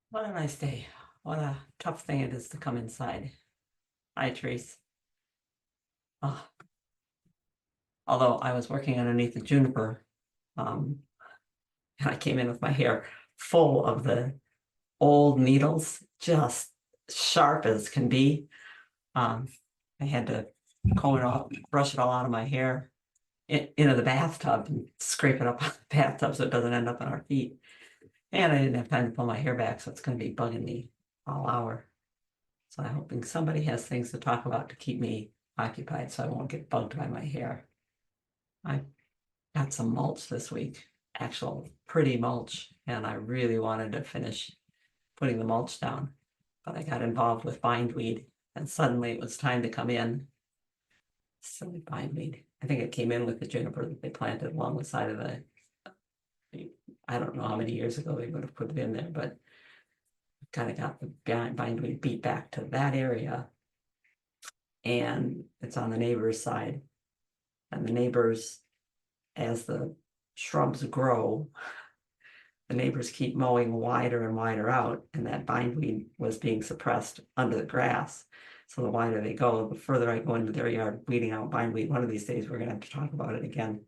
What a nice day. What a tough thing it is to come inside. Hi, Trace. Oh, although I was working underneath the juniper, um, and I came in with my hair full of the old needles, just sharp as can be. Um, I had to comb it off, brush it all out of my hair into the bathtub and scrape it up on the bathtub so it doesn't end up on our feet. And I didn't have time to pull my hair back, so it's going to be bugging me all hour. So I'm hoping somebody has things to talk about to keep me occupied so I won't get bugged by my hair. I got some mulch this week, actual pretty mulch, and I really wanted to finish putting the mulch down. But I got involved with bindweed and suddenly it was time to come in. Silly bindweed. I think it came in with the juniper that they planted along the side of I don't know how many years ago they would have put it in there, but kind of got the bindweed beat back to that area. And it's on the neighbor's side. And the neighbors, as the shrubs grow, the neighbors keep mowing wider and wider out, and that bindweed was being suppressed under the grass. So the wider they go, the further I go into their yard weeding out bindweed. One of these days, we're gonna have to talk about it again.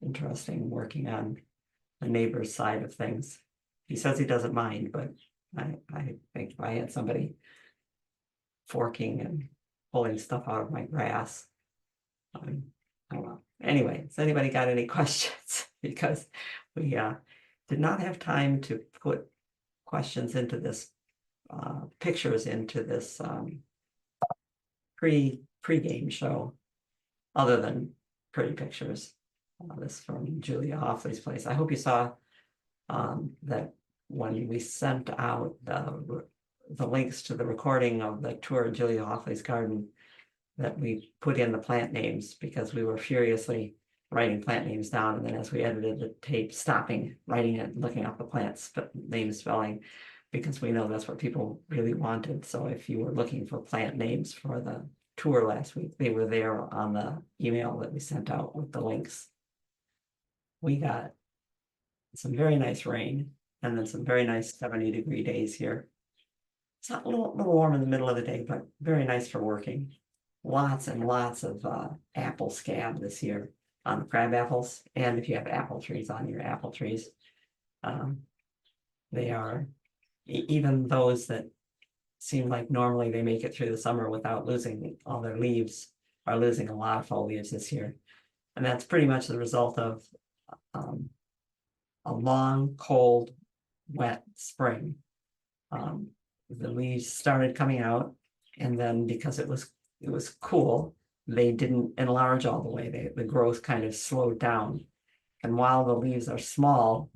Interesting working on the neighbor's side of things. He says he doesn't mind, but I think if I had somebody forking and pulling stuff out of my grass, I don't know. Anyway, has anybody got any questions? Because we did not have time to put questions into this, pictures into this pre-game show, other than pretty pictures. This from Julia Hoffley's place. I hope you saw that when we sent out the links to the recording of the tour of Julia Hoffley's garden, that we put in the plant names because we were furiously writing plant names down, and then as we edited the tape, stopping writing it, looking up the plants name spelling, because we know that's what people really wanted. So if you were looking for plant names for the tour last week, they were there on the email that we sent out with the links. We got some very nice rain and then some very nice 70-degree days here. It's not a little warm in the middle of the day, but very nice for working. Lots and lots of apple scab this year on the crab apples. And if you have apple trees on your apple trees, they are, even those that seem like normally they make it through the summer without losing all their leaves, are losing a lot of fall leaves this year. And that's pretty much the result of a long, cold, wet spring. The leaves started coming out, and then because it was cool, they didn't enlarge all the way. The growth kind of slowed down. And while the leaves are small,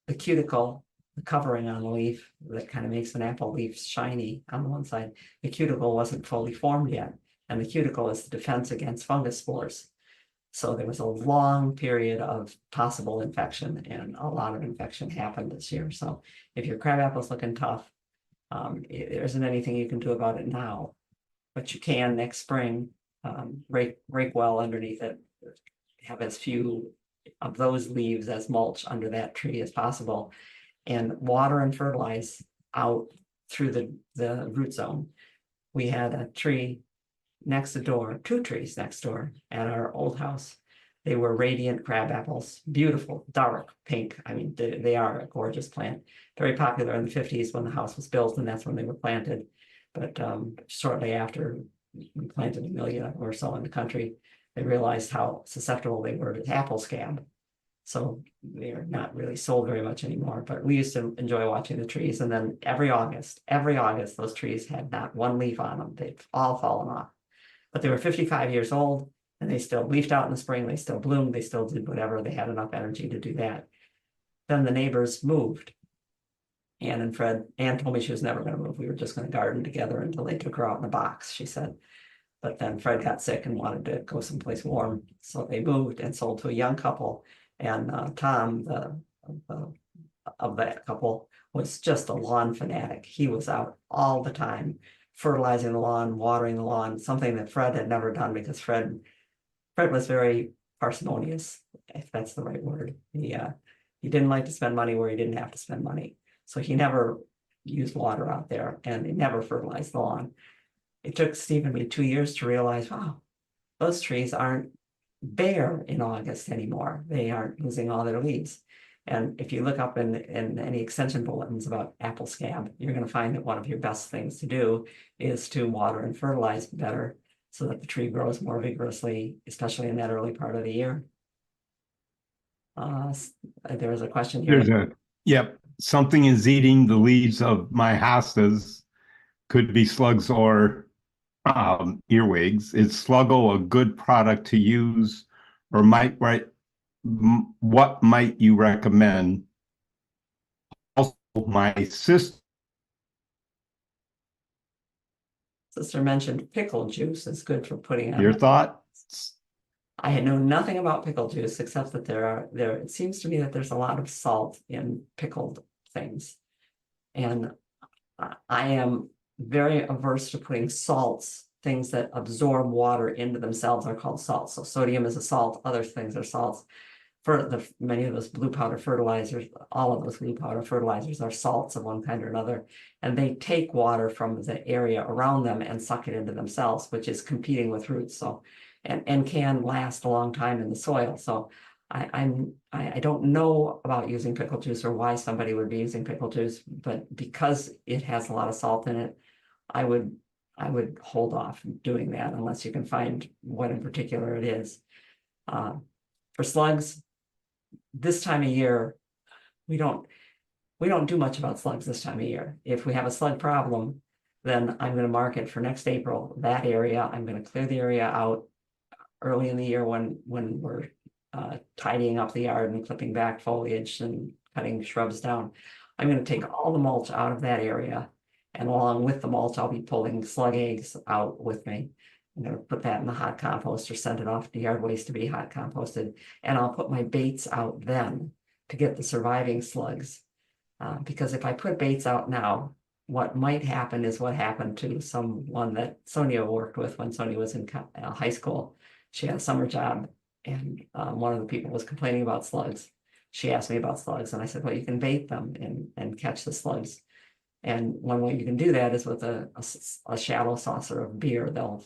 the cuticle, the covering on the leaf that kind of makes an apple leaf shiny on the one side, the cuticle wasn't fully formed yet. And the cuticle is the defense against fungus spores. So there was a long period of possible infection, and a lot of infection happened this year. So if your crab apple's looking tough, there isn't anything you can do about it now, but you can next spring. Rake well underneath it, have as few of those leaves as mulch under that tree as possible, and water and fertilize out through the root zone. We had a tree next door, two trees next door at our old house. They were radiant crab apples, beautiful, dark pink. I mean, they are a gorgeous plant. Very popular in the 50s when the house was built, and that's when they were planted. But shortly after, we planted a million or so in the country, they realized how susceptible they were to apple scab. So they're not really sold very much anymore, but we used to enjoy watching the trees. And then every August, those trees had not one leaf on them. They've all fallen off. But they were 55 years old, and they still leafed out in the spring. They still bloomed. They still did whatever. They had enough energy to do that. Then the neighbors moved. Ann and Fred. Ann told me she was never going to move. We were just going to garden together until they took her out in a box, she said. But then Fred got sick and wanted to go someplace warm. So they moved and sold to a young couple. And Tom, of that couple, was just a lawn fanatic. He was out all the time, fertilizing the lawn, watering the lawn, something that Fred had never done, because Fred was very parsimonious, if that's the right word. He didn't like to spend money where he didn't have to spend money. So he never used water out there, and he never fertilized the lawn. It took Steve and me 2 years to realize, wow, those trees aren't bare in August anymore. They aren't losing all their leaves. And if you look up in any extension bulletins about apple scab, you're going to find that one of your best things to do is to water and fertilize better so that the tree grows more vigorously, especially in that early part of the year. There was a question here. Yep, something is eating the leaves of my hostas. Could be slugs or earwigs. Is Sluggo a good product to use, or what might you recommend? Also, my sister mentioned pickle juice is good for putting on. Your thoughts? I had known nothing about pickle juice except that it seems to me that there's a lot of salt in pickled things. And I am very averse to putting salts. Things that absorb water into themselves are called salts. So sodium is a salt, other things are salts. For many of those blue powder fertilizers, all of those blue powder fertilizers are salts of one kind or another, and they take water from the area around them and suck it into themselves, which is competing with roots. So, and can last a long time in the soil. So I don't know about using pickle juice or why somebody would be using pickle juice, but because it has a lot of salt in it, I would hold off doing that unless you can find what in particular it is. For slugs, this time of year, we don't do much about slugs this time of year. If we have a slug problem, then I'm going to mark it for next April, that area. I'm going to clear the area out early in the year when we're tidying up the yard and clipping back foliage and cutting shrubs down. I'm going to take all the mulch out of that area, and along with the mulch, I'll be pulling slug eggs out with me. I'm going to put that in the hot compost or send it off to yard waste to be hot composted. And I'll put my baits out then to get the surviving slugs. Because if I put baits out now, what might happen is what happened to someone that Sonia worked with when Sonia was in high school. She had a summer job, and one of the people was complaining about slugs. She asked me about slugs, and I said, well, you can bait them and catch the slugs. And one way you can do that is with a shallow saucer of beer. They'll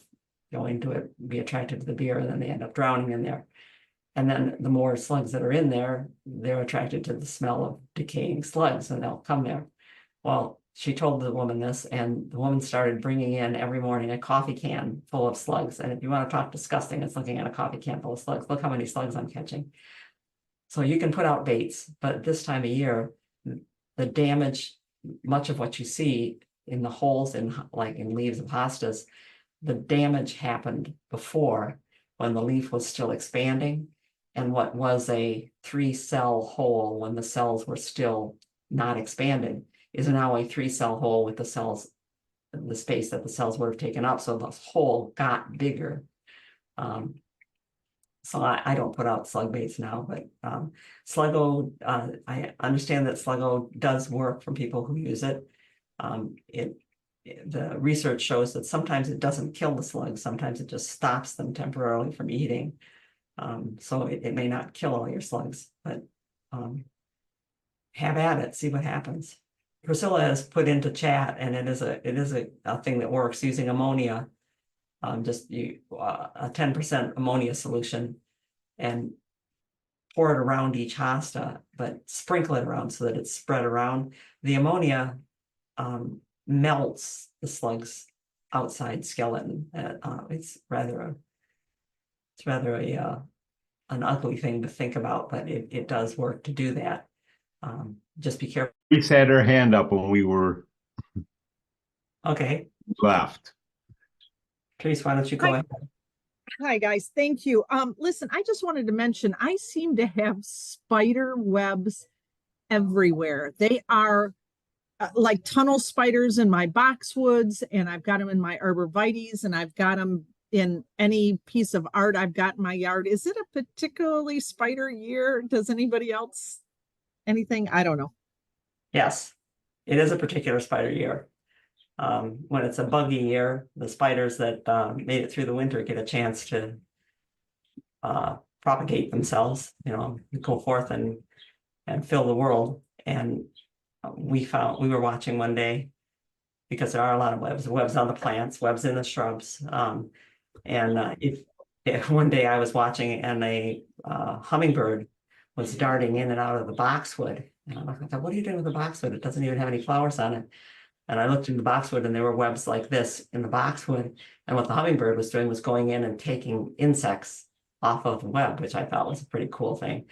go into it, be attracted to the beer, and then they end up drowning in there. And then the more slugs that are in there, they're attracted to the smell of decaying slugs, and they'll come there. Well, she told the woman this, and the woman started bringing in every morning a coffee can full of slugs. And if you want to talk disgusting, it's looking at a coffee can full of slugs. Look how many slugs I'm catching. So you can put out baits, but this time of year, the damage, much of what you see in the holes in leaves of hostas, the damage happened before when the leaf was still expanding, and what was a 3-cell hole when the cells were still not expanded is now a 3-cell hole with the cells, the space that the cells would have taken up. So the hole got bigger. So I don't put out slug baits now, but Sluggo, I understand that Sluggo does work for people who use it. The research shows that sometimes it doesn't kill the slugs, sometimes it just stops them temporarily from eating. So it may not kill all your slugs, but have at it, see what happens. Priscilla has put into chat, and it is a thing that works using ammonia. Just a 10% ammonia solution, and pour it around each hosta, but sprinkle it around so that it's spread around. The ammonia melts the slug's outside skeleton. It's rather an ugly thing to think about, but it does work to do that. Just be careful. She had her hand up when we were left. Trace, why don't you go ahead? Hi guys, thank you. Listen, I just wanted to mention, I seem to have spider webs everywhere. They are like tunnel spiders in my boxwoods, and I've got them in my arborvitaes, and I've got them in any piece of art I've got in my yard. Is it a particularly spider year? Does anybody else, anything? I don't know. Yes, it is a particular spider year. When it's a buggy year, the spiders that made it through the winter get a chance to propagate themselves, go forth and and fill the world. And we were watching one day, because there are a lot of webs on the plants, webs in the shrubs. If one day I was watching and a hummingbird was darting in and out of the boxwood. And I thought, what are you doing with the boxwood? It doesn't even have any flowers on it. And I looked in the boxwood and there were webs like this in the boxwood. And what the hummingbird was doing was going in and taking insects off of the web, which I thought was a pretty cool thing.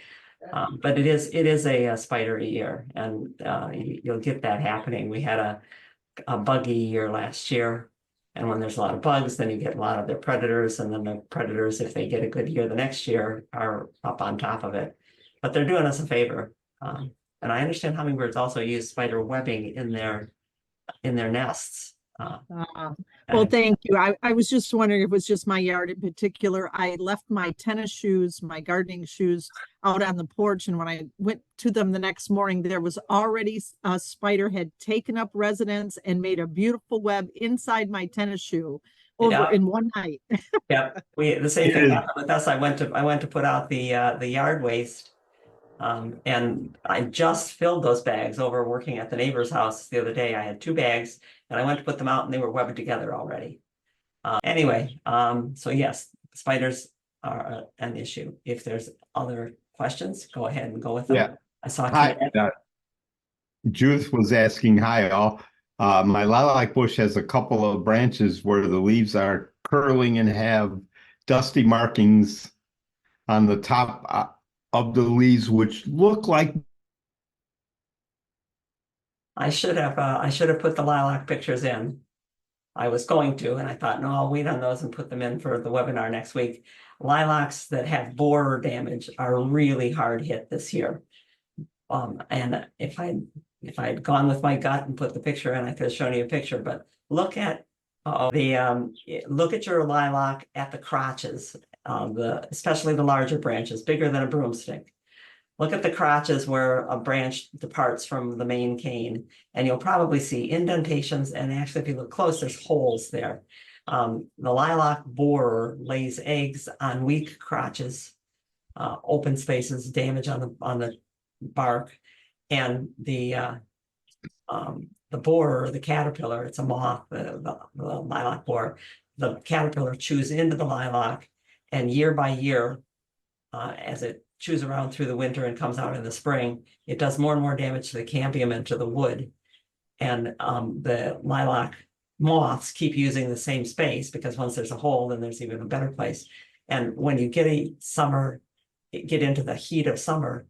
But it is a spidery year, and you'll get that happening. We had a buggy year last year. And when there's a lot of bugs, then you get a lot of their predators, and then the predators, if they get a good year the next year, are up on top of it. But they're doing us a favor. And I understand hummingbirds also use spider webbing in their nests. Well, thank you. I was just wondering if it was just my yard in particular. I left my tennis shoes, my gardening shoes out on the porch. And when I went to them the next morning, there was already a spider had taken up residence and made a beautiful web inside my tennis shoe over in one night. Yep, the same thing happened with us. I went to put out the yard waste. And I just filled those bags over working at the neighbor's house the other day. I had 2 bags and I went to put them out and they were webbed together already. So yes, spiders are an issue. If there's other questions, go ahead and go with them. Yeah. I saw Hi, Judith was asking, hi all. My lilac bush has a couple of branches where the leaves are curling and have dusty markings on the top of the leaves, which look like. I should have put the lilac pictures in. I was going to, and I thought, no, I'll wait on those and put them in for the webinar next week. Lilacs that have borer damage are really hard hit this year. And if I'd gone with my gut and put the picture in, I could have shown you a picture, but look at look at your lilac at the crotches, especially the larger branches, bigger than a broomstick. Look at the crotches where a branch departs from the main cane, and you'll probably see indentations. And actually, if you look close, there's holes there. The lilac borer lays eggs on weak crotches, open spaces, damage on the bark, and the borer, the caterpillar, it's a moth, the lilac borer. The caterpillar chews into the lilac, and year by year, as it chews around through the winter and comes out in the spring, it does more and more damage to the cambium and to the wood. And the lilac moths keep using the same space, because once there's a hole, then there's even a better place. And when you get into the heat of summer,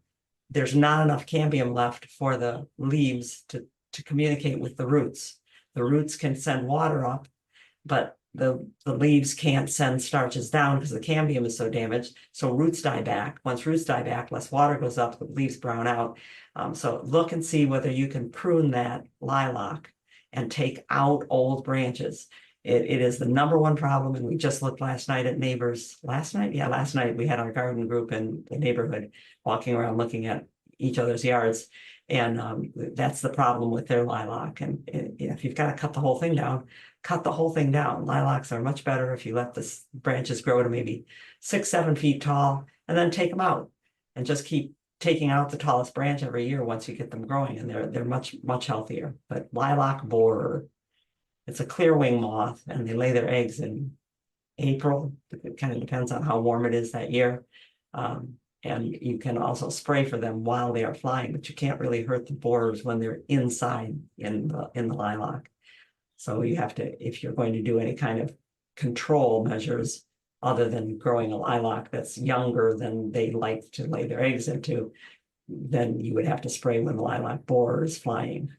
there's not enough cambium left for the leaves to communicate with the roots. The roots can send water up, but the leaves can't send starches down because the cambium is so damaged. So roots die back. Once roots die back, less water goes up, the leaves brown out. So look and see whether you can prune that lilac and take out old branches. It is the #1 problem. And we just looked last night at neighbors. Last night we had our garden group in the neighborhood walking around looking at each other's yards. And that's the problem with their lilac. And if you've got to cut the whole thing down, cut the whole thing down. Lilacs are much better if you let the branches grow to maybe 6-7 feet tall, and then take them out and just keep taking out the tallest branch every year once you get them growing, and they're much healthier. But lilac borer, it's a clear wing moth, and they lay their eggs in April. It kind of depends on how warm it is that year. And you can also spray for them while they are flying, but you can't really hurt the borers when they're inside in the lilac. So you have to, if you're going to do any kind of control measures other than growing a lilac that's younger than they like to lay their eggs into, then you would have to spray when the lilac borer is flying.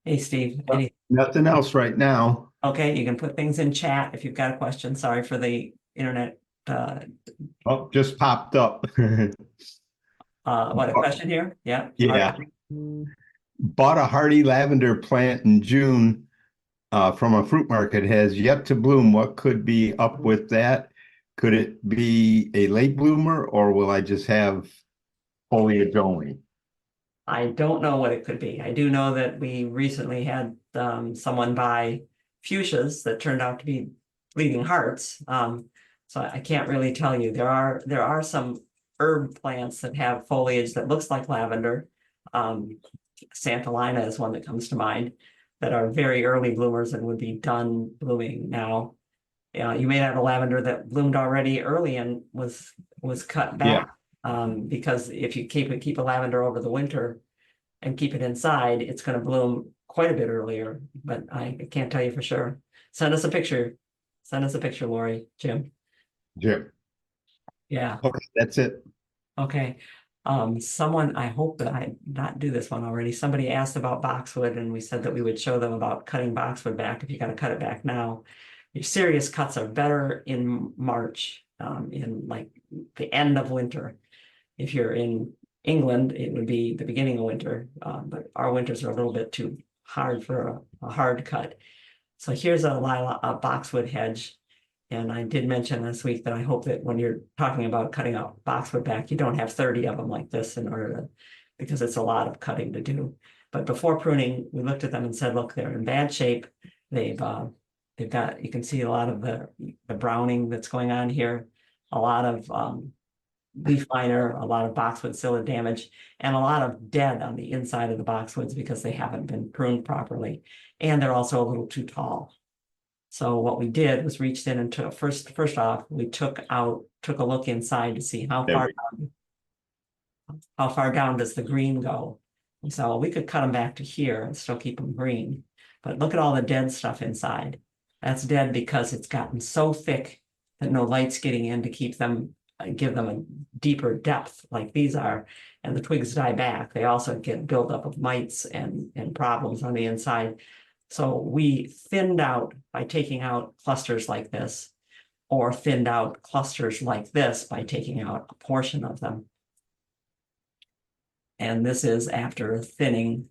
Hey, Steve. Nothing else right now. Okay, you can put things in chat if you've got a question. Sorry for the internet. Oh, just popped up. What, a question here? Yeah. Yeah. Bought a hardy lavender plant in June from a fruit market, has yet to bloom. What could be up with that? Could it be a late bloomer, or will I just have foliage only? I don't know what it could be. I do know that we recently had someone buy fuchsias that turned out to be bleeding hearts. So I can't really tell you. There are some herb plants that have foliage that looks like lavender. Santolina is one that comes to mind, that are very early bloomers and would be done blooming now. You may have a lavender that bloomed already early and was cut Yeah. back. Because if you keep a lavender over the winter and keep it inside, it's going to bloom quite a bit earlier, but I can't tell you for sure. Send us a picture. Send us a picture, Lori, Jim. Jim. Yeah. Okay, that's it. Okay. Someone, I hope that I not do this one already. Somebody asked about boxwood, and we said that we would show them about cutting boxwood back if you got to cut it back now. Your serious cuts are better in March, in like the end of winter. If you're in England, it would be the beginning of winter, but our winters are a little bit too hard for a hard cut. So here's a boxwood hedge. And I did mention this week that I hope that when you're talking about cutting out boxwood back, you don't have 30 of them like this in order to, because it's a lot of cutting to do. But before pruning, we looked at them and said, look, they're in bad shape. They've got, you can see a lot of the browning that's going on here, a lot of leaf liner, a lot of boxwood psyllid damage, and a lot of dead on the inside of the boxwoods because they haven't been pruned properly. And they're also a little too tall. So what we did was reached in and took first off, we took a look inside to see how far down does the green go. And so we could cut them back to here and still keep them green. But look at all the dead stuff inside. That's dead because it's gotten so thick that no light's getting in to keep them, give them a deeper depth like these are. And the twigs die back. They also get buildup of mites and problems on the inside. So we thinned out by taking out clusters like this, or thinned out clusters like this by taking out a portion of them. And this is after thinning.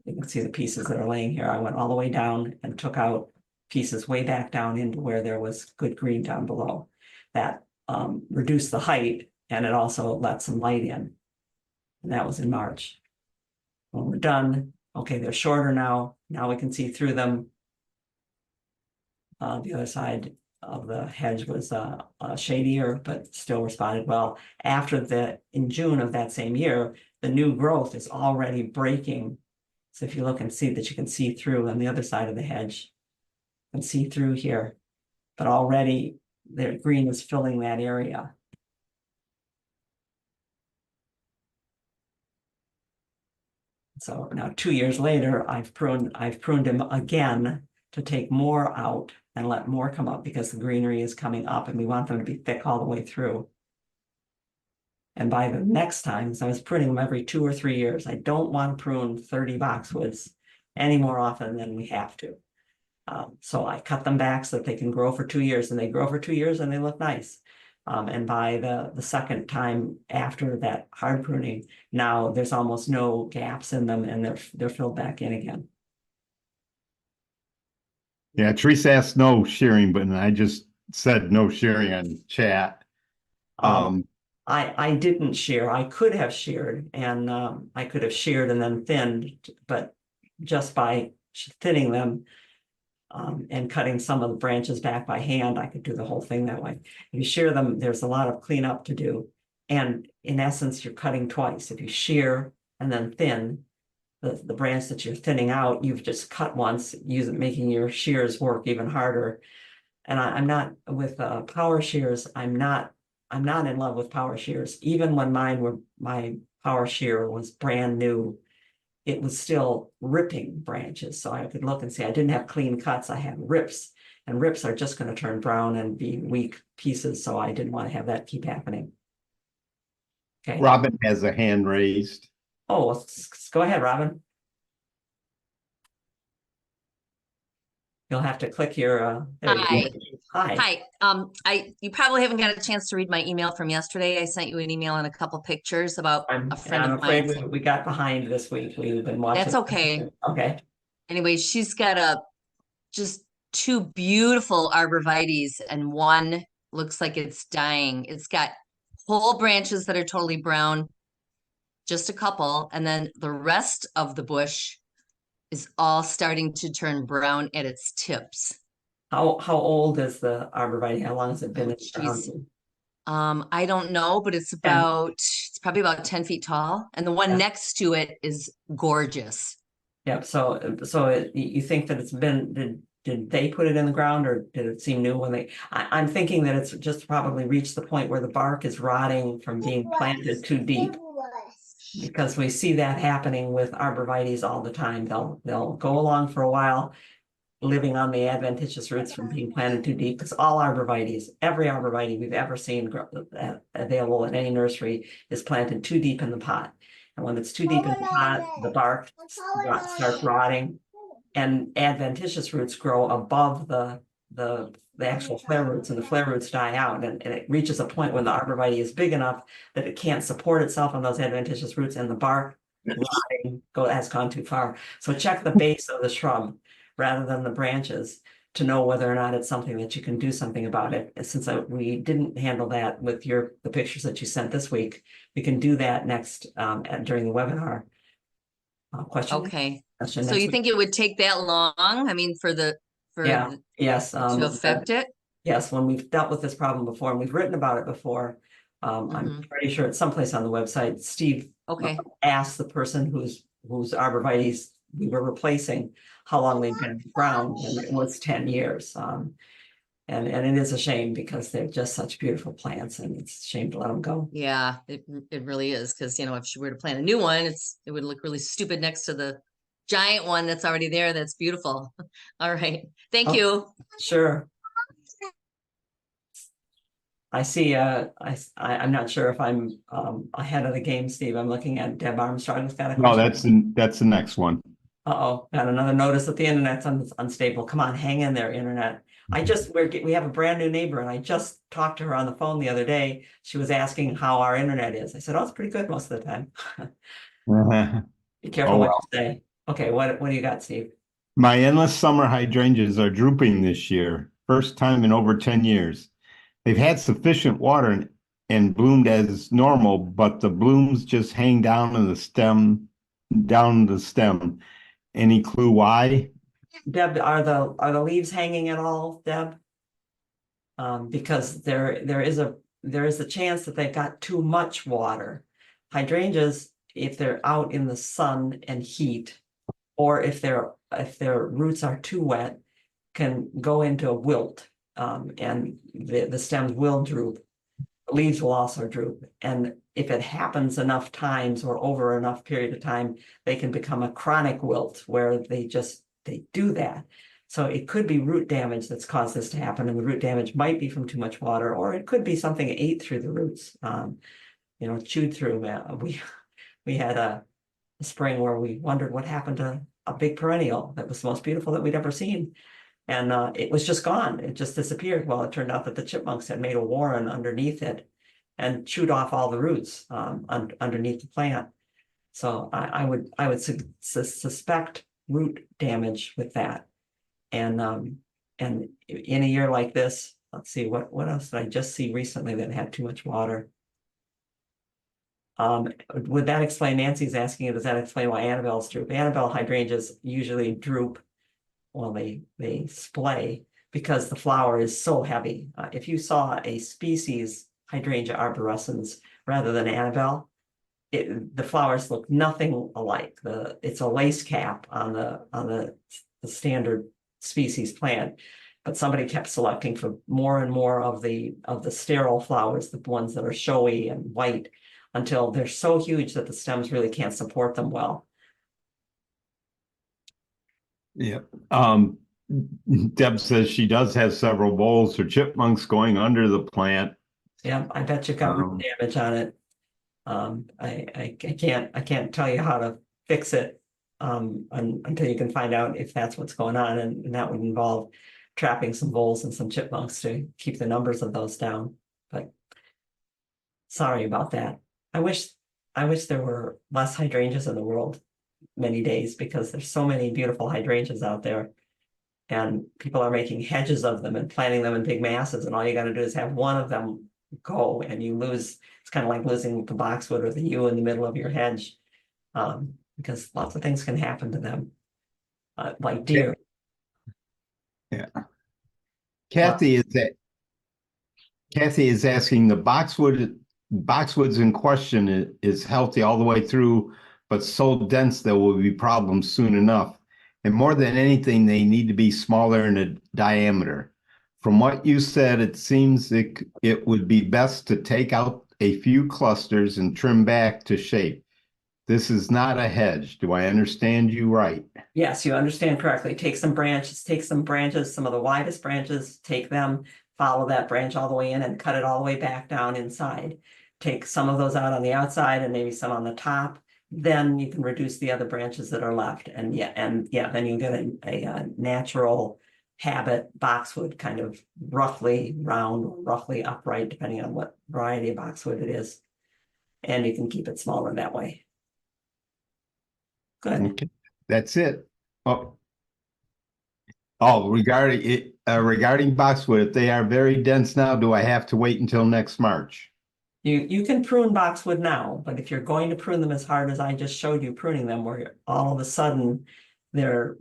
You can see the pieces that are laying here. I went all the way down and took out pieces way back down into where there was good green down below. That reduced the height, and it also let some light in. And that was in March. When we're done, okay, they're shorter now. Now we can see through them. The other side of the hedge was shadier, but still responded well. In June of that same year, the new growth is already breaking. So if you look and see that you can see through on the other side of the hedge, you can see through here, but already the green is filling that area. So now 2 years later, I've pruned him again to take more out and let more come up because the greenery is coming up and we want them to be thick all the way through. And by the next time, so I was pruning them every 2 or 3 years. I don't want to prune 30 boxwoods any more often than we have to. So I cut them back so that they can grow for 2 years, and they grow for 2 years and they look nice. And by the second time after that hard pruning, now there's almost no gaps in them and they're filled back in again. Yeah, Teresa asked no shearing, but I just said no shearing on chat. I didn't shear. I could have sheared, and I could have sheared and then thinned, but just by thinning them and cutting some of the branches back by hand, I could do the whole thing that way. If you shear them, there's a lot of cleanup to do. And in essence, you're cutting twice. If you shear and then thin, the branch that you're thinning out, you've just cut once, making your shears work even harder. And I'm not with power shears. I'm not in love with power shears. Even when my power shear was brand new, it was still ripping branches. So I could look and see I didn't have clean cuts. I had rips, and rips are just going to turn brown and be weak pieces. So I didn't want to have that keep happening. Okay. Robin has a hand raised. Oh, let's go ahead, Robin. You'll have to click your. Hi. Hi. Hi. You probably haven't got a chance to read my email from yesterday. I sent you an email and a couple pictures about a friend I'm of mine. afraid we got behind this week. We've been watching. That's okay. Okay. Anyway, she's got just 2 beautiful arborvitaes, and one looks like it's dying. It's got whole branches that are totally brown, just a couple, and then the rest of the bush is all starting to turn brown at its tips. How old is the arborvitae? How long has it been? I don't know, but it's probably about 10 feet tall. And the one Yeah. next to it is gorgeous. Yeah, you think that it's been, did they put it in the ground or did it seem new when I'm thinking that it's just probably reached the point where the bark is rotting from being planted too deep. Because we see that happening with arborvitaes all the time. They'll go along for a while, living on the adventitious roots from being planted too deep, because all arborvitaes, every arborvitae we've ever seen available in any nursery is planted too deep in the pot. And when it's too deep in the pot, the bark starts rotting, and adventitious roots grow above the actual flare roots, and the flare roots die out, and it reaches a point when the arborvitae is big enough that it can't support itself on those adventitious roots, and the bark rotting has gone too far. So check the base of the shrub rather than the branches to know whether or not it's something that you can do something about it. And since we didn't handle that with the pictures that you sent this week, we can do that next during the webinar. Question. Okay. Question So next you week. think it would take that long? I mean, Yeah. Yes. To affect it? Yes, when we've dealt with this problem before and we've written about it before, I'm pretty sure it's someplace on the website. Steve Okay. asked the person whose arborvitaes we were replacing how long they've been in the ground, and it was 10 years. And it is a shame because they're just such beautiful plants, and it's a shame to let them go. Yeah, it really is, because if she were to plant a new one, it would look really stupid next to the giant one that's already there. That's beautiful. All right. Thank you. Sure. I see, I'm not sure if I'm ahead of the game, Steve. I'm looking at Deb Armstrong's got a No, question. that's the next one. Uh-oh, got another notice that the internet's unstable. Come on, hang in there, internet. We have a brand new neighbor, and I just talked to her on the phone the other day. She was asking how our internet is. I said, oh, it's pretty good most of the time. Be careful what you say. Okay, what do you got, Steve? My endless summer hydrangeas are drooping this year. First time in over 10 years. They've had sufficient water and bloomed as normal, but the blooms just hang down the stem. Any clue why? Deb, are the leaves hanging at all, Deb? Because there is a chance that they've got too much water. Hydrangeas, if they're out in the sun and heat, or if their roots are too wet, can go into a wilt, and the stems will droop. The leaves will also droop, and if it happens enough times or over enough period of time, they can become a chronic wilt where they do that. So it could be root damage that's caused this to happen, and the root damage might be from too much water, or it could be something ate through the roots, chewed through. We had a spring where we wondered what happened to a big perennial that was the most beautiful that we'd ever seen. And it was just gone. It just disappeared. Well, it turned out that the chipmunks had made a warren underneath it and chewed off all the roots underneath the plant. So I would suspect root damage with that. And in a year like this, let's see, what else did I just see recently that had too much water? Would that explain, Nancy's asking, does that explain why Annabelle's droop? Annabelle hydrangeas usually droop, well, they splay because the flower is so heavy. If you saw a species hydrangea arborescens rather than Annabelle, the flowers look nothing alike. It's a lace cap on the standard species plant, but somebody kept selecting for more and more of the sterile flowers, the ones that are showy and white, until they're so huge that the stems really can't support them well. Yeah. Deb says she does have several bowls or chipmunks going under the plant. Yeah, I bet you've got root damage on it. I can't tell you how to fix it until you can find out if that's what's going on, and that would involve trapping some voles and some chipmunks to keep the numbers of those down. But sorry about that. I wish there were less hydrangeas in the world many days, because there's so many beautiful hydrangeas out there, and people are making hedges of them and planting them in big masses, and all you got to do is have one of them go, and you lose. It's kind of like losing the boxwood or the yew in the middle of your hedge, because lots of things can happen to them, like deer. Yeah. Kathy, Kathy is asking the boxwoods in question is healthy all the way through, but so dense there will be problems soon enough. And more than anything, they need to be smaller in a diameter. From what you said, it seems it would be best to take out a few clusters and trim back to shape. This is not a hedge. Do I understand you right? Yes, you understand correctly. Take some branches, some of the widest branches, take them, follow that branch all the way in and cut it all the way back down inside. Take some of those out on the outside and maybe some on the top. Then you can reduce the other branches that are left. And yeah, then you get a natural habit boxwood, kind of roughly round, roughly upright, depending on what variety of boxwood it is. And you can keep it smaller that way. Good. Okay, that's it. Regarding it, regarding boxwood, if they are very dense now, do I have to wait until next March? You can prune boxwood now, but if you're going to prune them as hard as I just showed you pruning them, where all of a sudden their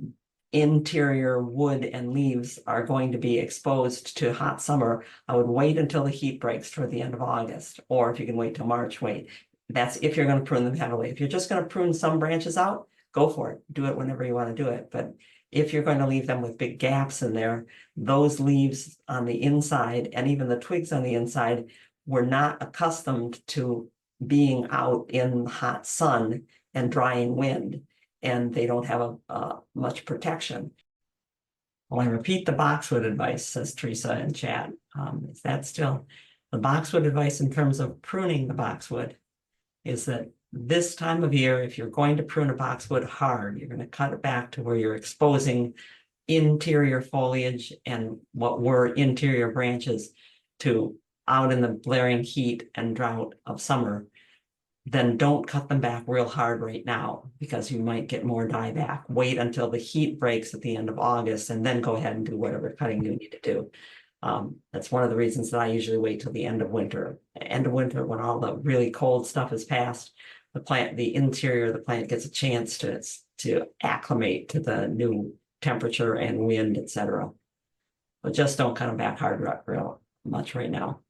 interior wood and leaves are going to be exposed to hot summer, I would wait until the heat breaks toward the end of August, or if you can wait till March, wait. That's if you're going to prune them heavily. If you're just going to prune some branches out, go for it. Do it whenever you want to do it. But if you're going to leave them with big gaps in there, those leaves on the inside and even the twigs on the inside were not accustomed to being out in the hot sun and drying wind, and they don't have much protection. Well, I repeat the boxwood advice, says Teresa in chat. Is that still the boxwood advice in terms of pruning the boxwood? Is that this time of year, if you're going to prune a boxwood hard, you're going to cut it back to where you're exposing interior foliage and what were interior branches to out in the blaring heat and drought of summer, then don't cut them back real hard right now because you might get more dieback. Wait until the heat breaks at the end of August and then go ahead and do whatever cutting you need to do. That's one of the reasons that I usually wait till the end of winter. End of winter, when all the really cold stuff is past, the interior of the plant gets a chance to acclimate to the new temperature and wind, etc. But just don't cut them back hard real much right now.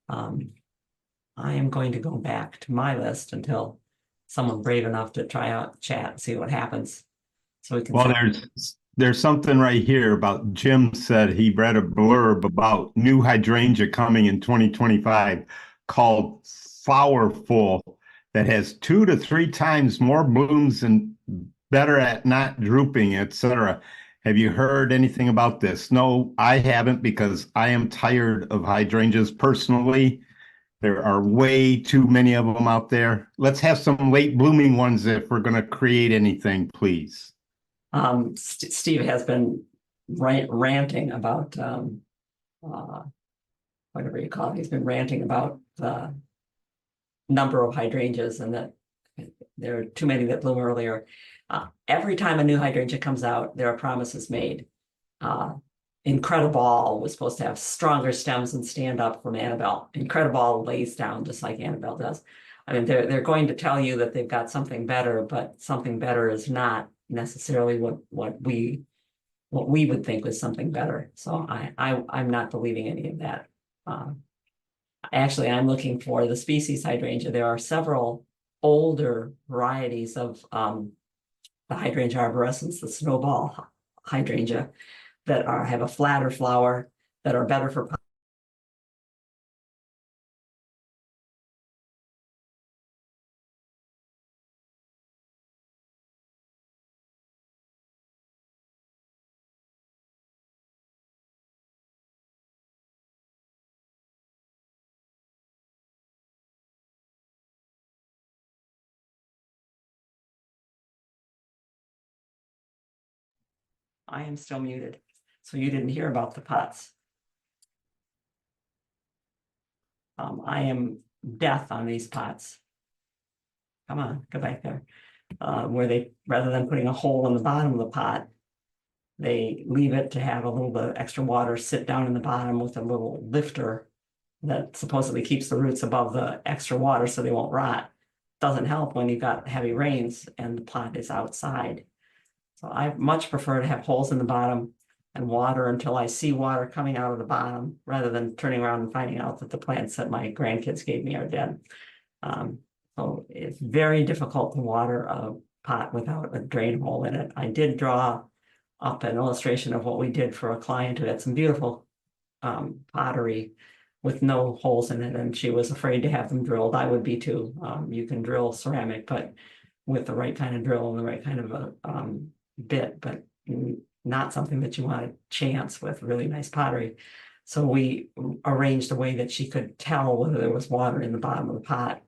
I am going to go back to my list until someone brave enough to try out chat and see what happens. So we can. Well, there's something right here about Jim said he read a blurb about new hydrangea coming in 2025 called Flowerful that has 2 to 3 times more blooms and better at not drooping, etc. Have you heard anything about this? No, I haven't, because I am tired of hydrangeas personally. There are way too many of them out there. Let's have some late blooming ones if we're going to create anything, please. Steve has been ranting about whatever you call it. He's been ranting about the number of hydrangeas and that there are too many that bloom earlier. Every time a new hydrangea comes out, there are promises made. Incredible was supposed to have stronger stems and stand up from Annabelle. Incredible lays down just like Annabelle does. I mean, they're going to tell you that they've got something better, but something better is not necessarily what we would think was something better. So I'm not believing any of that. Actually, I'm looking for the species hydrangea. There are several older varieties of the hydrangea arborescens, the snowball hydrangea, that have a flatter flower, that are better for I am still muted, so you didn't hear about the pots. I am death on these pots. Come on, go back there. Where they, rather than putting a hole in the bottom of the pot, they leave it to have a little bit of extra water sit down in the bottom with a little lifter that supposedly keeps the roots above the extra water so they won't rot. Doesn't help when you've got heavy rains and the pot is outside. So I much prefer to have holes in the bottom, and water until I see water coming out of the bottom, rather than turning around and finding out that the plants that my grandkids gave me are dead. So it's very difficult to water a pot without a drain hole in it. I did draw up an illustration of what we did for a client who had some beautiful pottery with no holes in it, and she was afraid to have them drilled. I would be too. You can drill ceramic, but with the right kind of drill and the right kind of a bit, but not something that you want to chance with really nice pottery. So we arranged a way that she could tell whether there was water in the bottom of the pot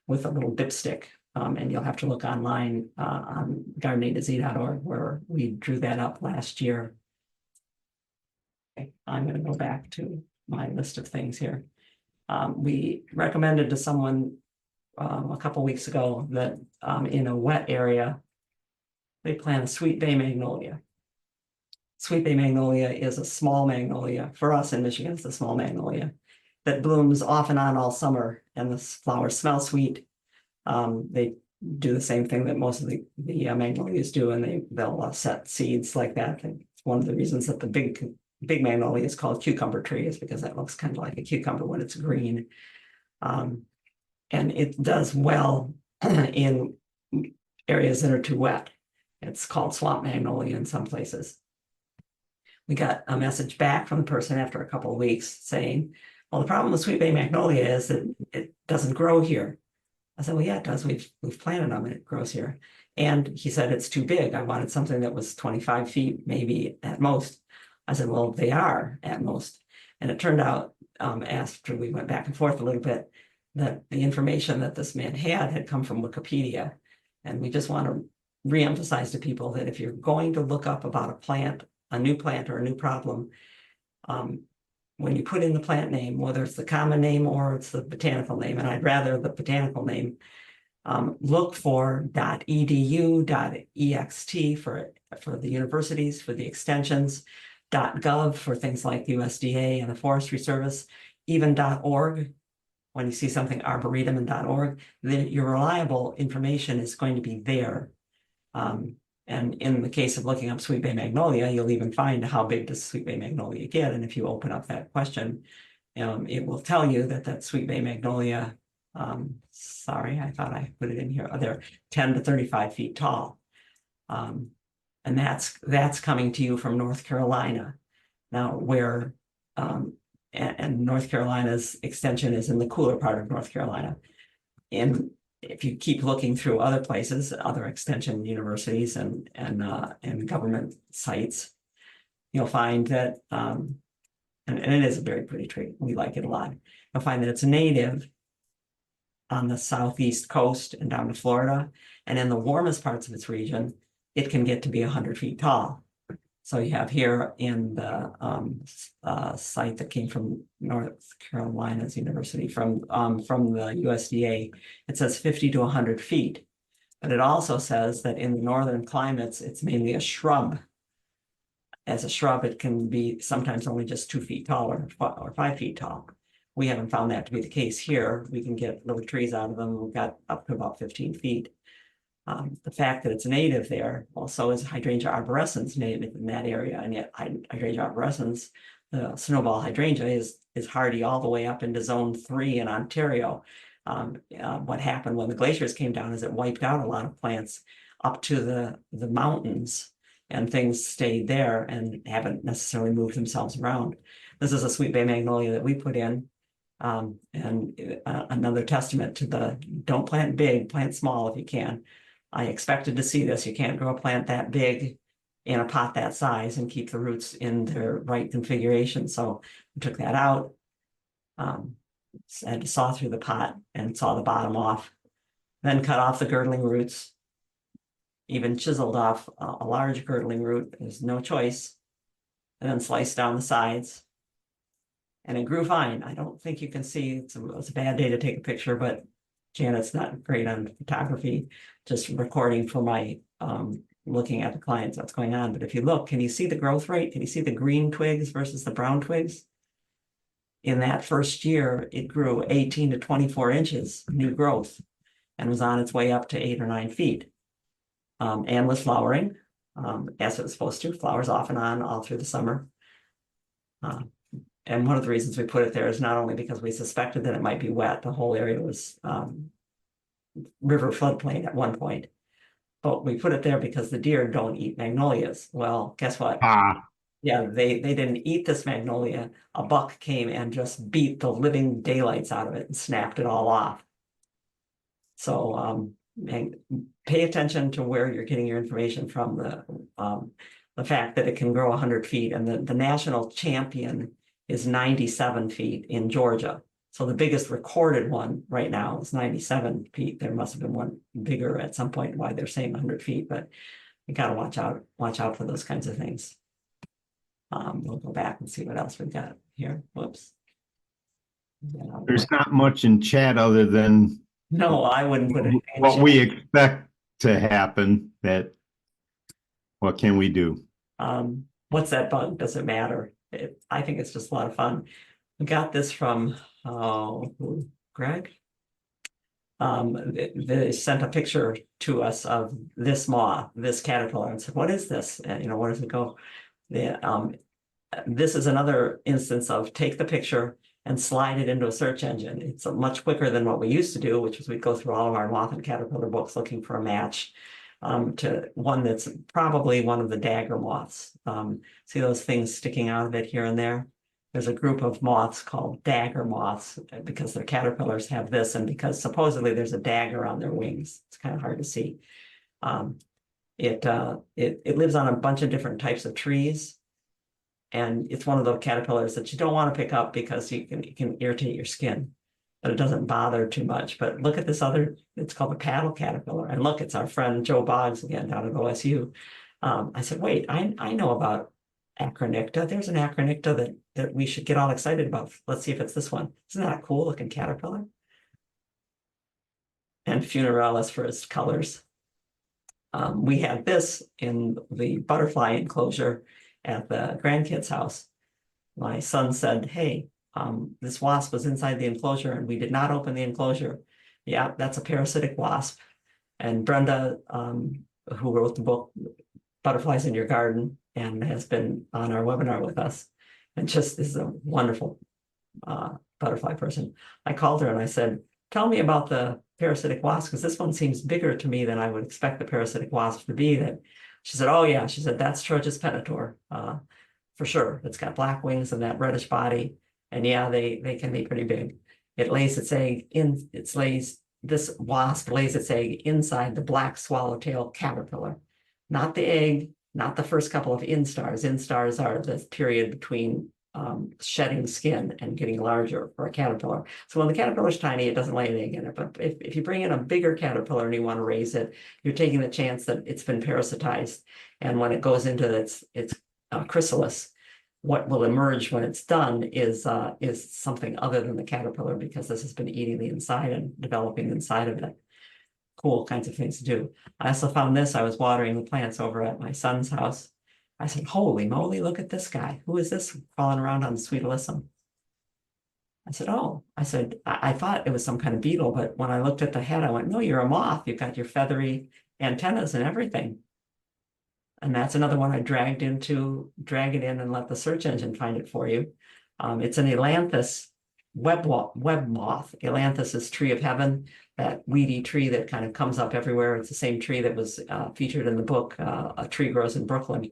with a little dipstick. And you'll have to look online on gardenatz.org, where we drew that up last year. Okay, I'm going to go back to my list of things here. We recommended to someone a couple weeks ago that in a wet area, they plant a sweet bay magnolia. Sweet bay magnolia is a small magnolia. For us in Michigan, it's a small magnolia that blooms off and on all summer, and the flowers smell sweet. They do the same thing that most of the magnolias do, and they'll set seeds like that. It's one of the reasons that the big magnolia is called cucumber tree, is because that looks kind of like a cucumber when it's green. And it does well in areas that are too wet. It's called swamp magnolia in some places. We got a message back from the person after a couple of weeks saying, well, the problem with sweet bay magnolia is that it doesn't grow here. I said, well, yeah, it does. We've planted them and it grows here. And he said, it's too big. I wanted something that was 25 feet, maybe at most. I said, well, they are at most. And it turned out, after we went back and forth a little bit, that the information that this man had come from Wikipedia. And we just want to reemphasize to people that if you're going to look up about a plant, a new plant or a new problem, when you put in the plant name, whether it's the common name or it's the botanical name, and I'd rather the botanical name, look for .edu, .ext for the universities, for the extensions, .gov for things like USDA and the Forestry Service, even .org. When you see something arboretum and .org, then your reliable information is going to be there. And in the case of looking up sweet bay magnolia, you'll even find how big does sweet bay magnolia get. And if you open up that question, it will tell you that sweet bay magnolia, sorry, I thought I put it in here. They're 10 to 35 feet tall. And that's coming to you from North Carolina. Now, where and North Carolina's extension is in the cooler part of North Carolina. And if you keep looking through other places, other extension universities and government sites, you'll find that, and it is a very pretty tree. We like it a lot. You'll find that it's native on the southeast coast and down to Florida. And in the warmest parts of its region, it can get to be 100 feet tall. So you have here in the site that came from North Carolina's university, from the USDA, it says 50 to 100 feet. But it also says that in the northern climates, it's mainly a shrub. As a shrub, it can be sometimes only just 2 feet tall or 5 feet tall. We haven't found that to be the case here. We can get little trees out of them. We've got up to about 15 feet. The fact that it's native there also is hydrangea arborescens native in that area, and yet hydrangea arborescens, the snowball hydrangea, is hardy all the way up into zone 3 in Ontario. What happened when the glaciers came down is it wiped out a lot of plants up to the mountains, and things stayed there and haven't necessarily moved themselves around. This is a sweet bay magnolia that we put in, and another testament to the don't plant big, plant small if you can. I expected to see this. You can't grow a plant that big in a pot that size and keep the roots in their right configuration. So we took that out, had to saw through the pot and saw the bottom off, then cut off the girdling roots, even chiseled off a large girdling root. There's no choice. And then sliced down the sides. And it grew fine. I don't think you can see, it's a bad day to take a picture, but Janet's not great on photography, just recording for my looking at the clients, what's going on. But if you look, can you see the growth rate? Can you see the green twigs versus the brown twigs? In that first year, it grew 18 to 24 inches new growth and was on its way up to 8 or 9 feet. And was flowering. as it was supposed to, flowers off and on all through the summer. And one of the reasons we put it there is not only because we suspected that it might be wet, the whole area was river floodplain at one point. But we put it there because the deer don't eat magnolias. Well, guess what? Yeah, they didn't eat this magnolia. A buck came and just beat the living daylights out of it and snapped it all off. So and pay attention to where you're getting your information from. The fact that it can grow 100 feet, and the national champion is 97 feet in Georgia. So the biggest recorded one right now is 97 feet. There must have been one bigger at some point, why they're saying 100 feet, but you gotta watch out for those kinds of things. We'll go back and see what else we've got here. Whoops. There's not much in chat other than No, I wouldn't put it in what chat. we expect to happen. That what can we do? What's that bug? Doesn't matter. I think it's just a lot of fun. We got this from Greg. They sent a picture to us of this moth, this caterpillar, and said, "What is this? And, you know, where does it go?" This is another instance of take the picture and slide it into a search engine. It's much quicker than what we used to do, which is we'd go through all of our moth and caterpillar books looking for a match to one that's probably one of the dagger moths. See those things sticking out of it here and there? There's a group of moths called dagger moths because their caterpillars have this, and because supposedly there's a dagger on their wings. It's kind of hard to see. It lives on a bunch of different types of trees. And it's one of those caterpillars that you don't want to pick up because you can irritate your skin, but it doesn't bother too much. But look at this other, it's called a paddle caterpillar. And look, it's our friend Joe Boggs again down at OSU. I said, wait, I know about acronicta. There's an acronicta that we should get all excited about. Let's see if it's this one. Isn't that a cool looking caterpillar? And funeralis for its colors. We had this in the butterfly enclosure at the grandkids' house. My son said, "Hey, this wasp was inside the enclosure and we did not open the enclosure." Yeah, that's a parasitic wasp. And Brenda, who wrote the book Butterflies in Your Garden and has been on our webinar with us, and just is a wonderful butterfly person. I called her and I said, "Tell me about the parasitic wasp, because this one seems bigger to me than I would expect the parasitic wasp to be." That she said, "Oh yeah," she said, "that's Trochus penator, for sure. It's got black wings and that reddish body, and yeah, they can be pretty big. It lays its egg in. This wasp lays its egg inside the black swallowtail caterpillar, not the egg, not the first couple of instars. Instars are the period between shedding skin and getting larger for a caterpillar. So when the caterpillar's tiny, it doesn't lay an egg in it. But if you bring in a bigger caterpillar and you want to raise it, you're taking the chance that it's been parasitized. And when it goes into its chrysalis, what will emerge when it's done is something other than the caterpillar, because this has been eating the inside and developing inside of it. Cool kinds of things to do. I also found this. I was watering the plants over at my son's house. I said, "Holy moly, look at this guy. Who is this crawling around on the sweet alyssum?" I said, "Oh," I said, I thought it was some kind of beetle, but when I looked at the head, I went, "No, you're a moth. You've got your feathery antennas and everything." And that's another one I drag it in and let the search engine find it for you. It's an Ailanthus web moth. Ailanthus is tree of heaven, that weedy tree that kind of comes up everywhere. It's the same tree that was featured in the book, A Tree Grows in Brooklyn.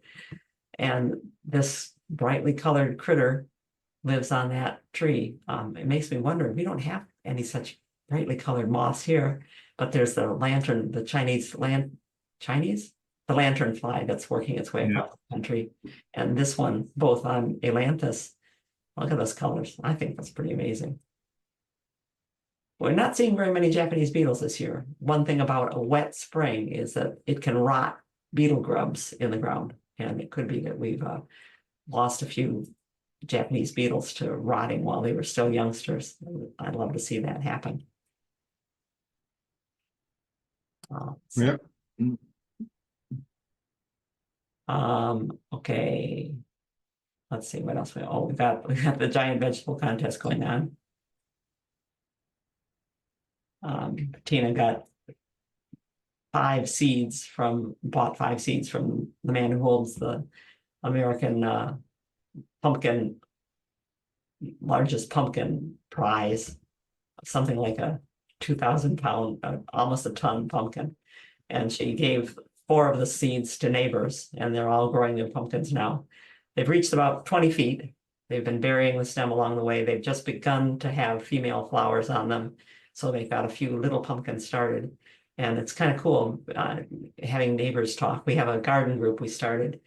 And this brightly colored critter lives on that tree. It makes me wonder, we don't have any such brightly colored moths here, but there's the lantern, the lanternfly that's working its way across the country. And this one, both on Ailanthus. Look at those colors. I think that's pretty amazing. We're not seeing very many Japanese beetles this year. One thing about a wet spring is that it can rot beetle grubs in the ground. And it could be that we've lost a few Japanese beetles to rotting while they were still youngsters. I'd love to see that happen. Yeah. Okay. Let's see what else we got the giant vegetable contest going on. Tina got bought 5 seeds from the man who holds the American pumpkin, largest pumpkin prize, something like a 2,000 pound, almost a ton pumpkin. And she gave 4 of the seeds to neighbors, and they're all growing their pumpkins now. They've reached about 20 feet. They've been burying the stem along the way. They've just begun to have female flowers on them. So they've got a few little pumpkins started. And it's kind of cool having neighbors talk. We have a garden group we started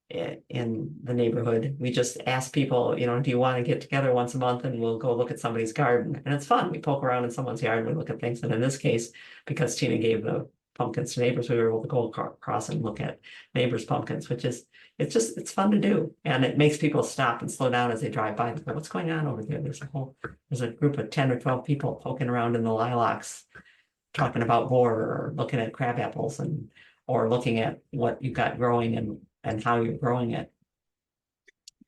in the neighborhood. We just ask people, do you want to get together once a month and we'll go look at somebody's garden? And it's fun. We poke around in someone's yard and we look at things. And in this case, because Tina gave the pumpkins to neighbors, we were able to go across and look at neighbors' pumpkins, it's fun to do. And it makes people stop and slow down as they drive by and go, what's going on over there? There's a group of 10 or 12 people poking around in the lilacs, talking about borer or looking at crab apples or looking at what you've got growing and how you're growing it.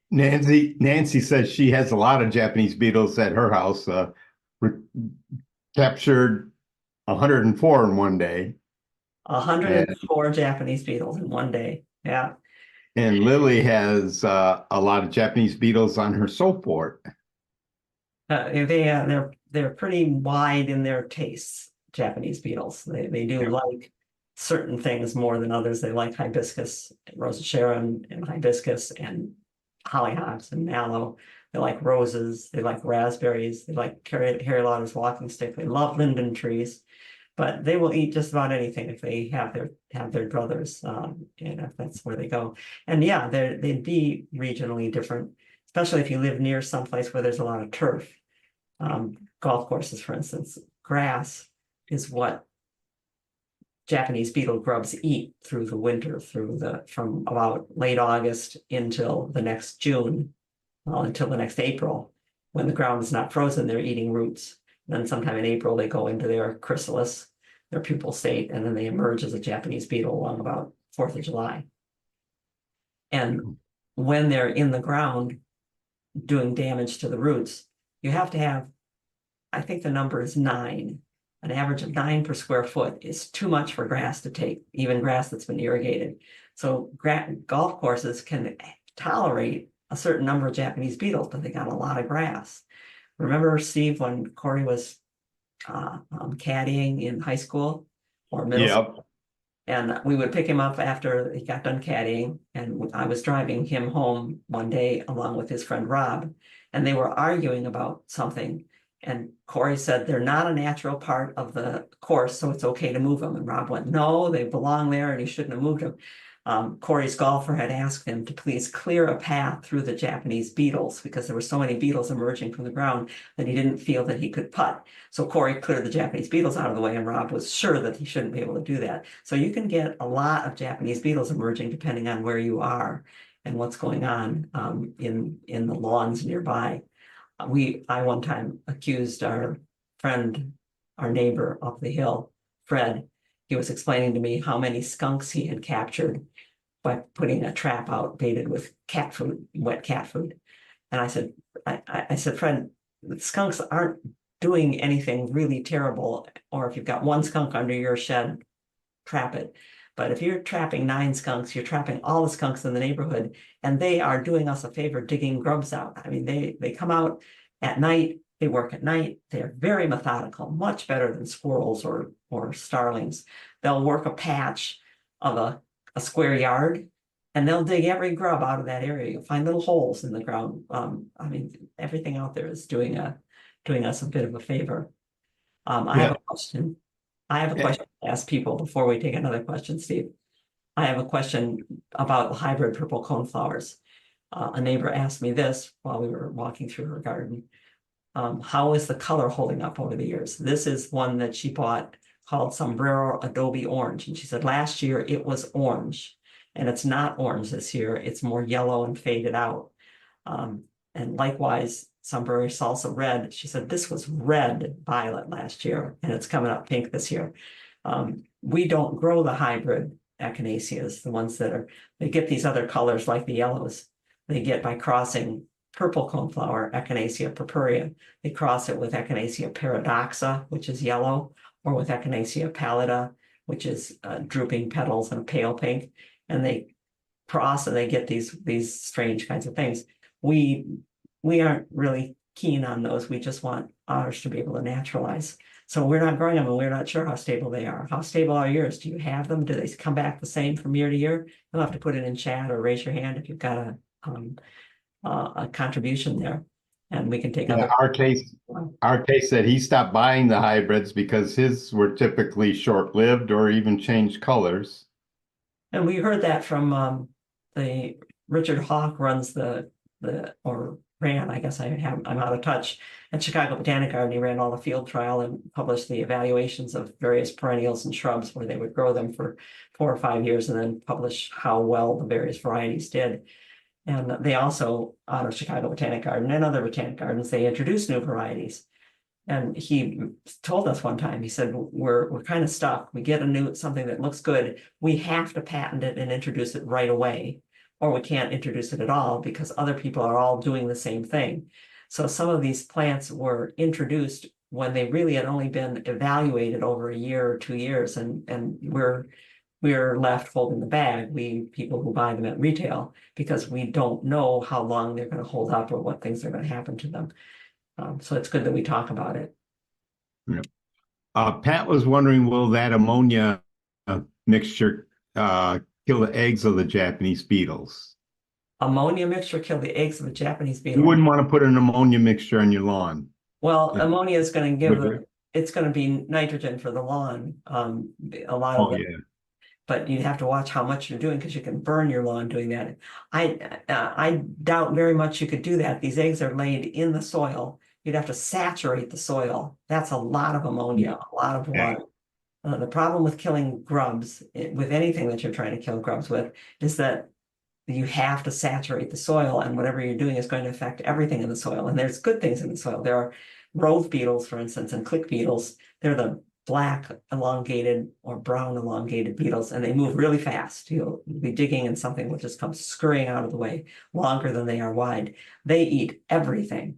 Nancy says she has a lot of Japanese beetles at her house. Captured 104 in one day. 104 Japanese beetles in one day. Yeah. And Lily has a lot of Japanese beetles on her soap board. They're pretty wide in their tastes, Japanese beetles. They do like certain things more than others. They like hibiscus, rosacea and hibiscus and hollyhocks and mallow. They like roses. They like raspberries. They like Harry Lauder's walking stick. They love linden trees, but they will eat just about anything if they have their druthers, if that's where they go. And yeah, they'd be regionally different, especially if you live near someplace where there's a lot of turf. Golf courses, for instance, grass is what Japanese beetle grubs eat through the winter, from about late August until the next June, until the next April. When the ground is not frozen, they're eating roots. And then sometime in April, they go into their chrysalis, their pupal state, and then they emerge as a Japanese beetle along about 4th of July. And when they're in the ground doing damage to the roots, you have to have, I think the number is 9. An average of 9 per square foot is too much for grass to take, even grass that's been irrigated. So golf courses can tolerate a certain number of Japanese beetles, but they got a lot of grass. Remember, Steve, when Corey was caddying in high school or middle school? And we would pick him up after he got done caddying, and I was driving him home one day along with his friend Rob, and they were arguing about something. And Corey said, they're not a natural part of the course, so it's okay to move them. And Rob went, no, they belong there and you shouldn't have moved them. Corey's golfer had asked him to please clear a path through the Japanese beetles because there were so many beetles emerging from the ground that he didn't feel that he could putt. So Corey cleared the Japanese beetles out of the way, and Rob was sure that he shouldn't be able to do that. So you can get a lot of Japanese beetles emerging depending on where you are and what's going on in the lawns nearby. I one time accused our friend, our neighbor up the hill, Fred. He was explaining to me how many skunks he had captured by putting a trap out baited with cat food, wet cat food. And I said, Fred, the skunks aren't doing anything really terrible. Or if you've got one skunk under your shed, trap it. But if you're trapping 9 skunks, you're trapping all the skunks in the neighborhood, and they are doing us a favor digging grubs out. I mean, they come out at night, they work at night, they're very methodical, much better than squirrels or starlings. They'll work a patch of a square yard, and they'll dig every grub out of that area. You'll find little holes in the ground. I mean, everything out there is doing us a bit of a favor. I have a question. I have a question to ask people before we take another question, Steve. I have a question about the hybrid purple coneflowers. A neighbor asked me this while we were walking through her garden. How is the color holding up over the years? This is one that she bought called Sombrero Adobe Orange. And she said last year it was orange, and it's not orange this year. It's more yellow and faded out. And likewise, Sombrero Salsa Red, she said this was red violet last year, and it's coming up pink this year. We don't grow the hybrid echinaceas, the ones that they get these other colors like the yellows. They get by crossing purple coneflower, Echinacea purpurea. They cross it with Echinacea paradoxa, which is yellow, or with Echinacea pallida, which is drooping petals and pale pink, and they cross and they get these strange kinds of things. We aren't really keen on those. We just want ours to be able to naturalize. So we're not growing them, and we're not sure how stable they are. How stable are yours? Do you have them? Do they come back the same from year to year? You'll have to put it in chat or raise your hand if you've got a contribution there, and we can take Yeah, other. our case said he stopped buying the hybrids because his were typically short-lived or even changed colors. And we heard that from the Richard Hawk runs or ran, I guess I'm out of touch, at Chicago Botanic Garden. He ran all the field trial and published the evaluations of various perennials and shrubs where they would grow them for 4 or 5 years and then publish how well the various varieties did. And they also, out of Chicago Botanic Garden and other botanic gardens, they introduced new varieties. And he told us one time, he said, we're kind of stuck. We get something that looks good. We have to patent it and introduce it right away, or we can't introduce it at all because other people are all doing the same thing. So some of these plants were introduced when they really had only been evaluated over a year or 2 years, and we're left holding the bag, we people who buy them at retail, because we don't know how long they're going to hold up or what things are going to happen to them. So it's good that we talk about it. Yep. Pat was wondering, will that ammonia mixture kill the eggs of the Japanese beetles? Ammonia mixture kill the eggs of the Japanese You beetle. wouldn't want to put an ammonia mixture on your lawn. Well, ammonia is going to Would it's going to be nitrogen for the lawn. A lot of Oh, it, yeah. but you have to watch how much you're doing because you can burn your lawn doing that. I doubt very much you could do that. These eggs are laid in the soil. You'd have to saturate the soil. That's a lot of ammonia, a lot of water. The problem with killing grubs, with anything that you're trying to kill grubs with, is that you have to saturate the soil, and whatever you're doing is going to affect everything in the soil. And there's good things in the soil. There are rove beetles, for instance, and click beetles. They're the black elongated or brown elongated beetles, and they move really fast. You'll be digging and something will just come scurrying out of the way, longer than they are wide. They eat everything.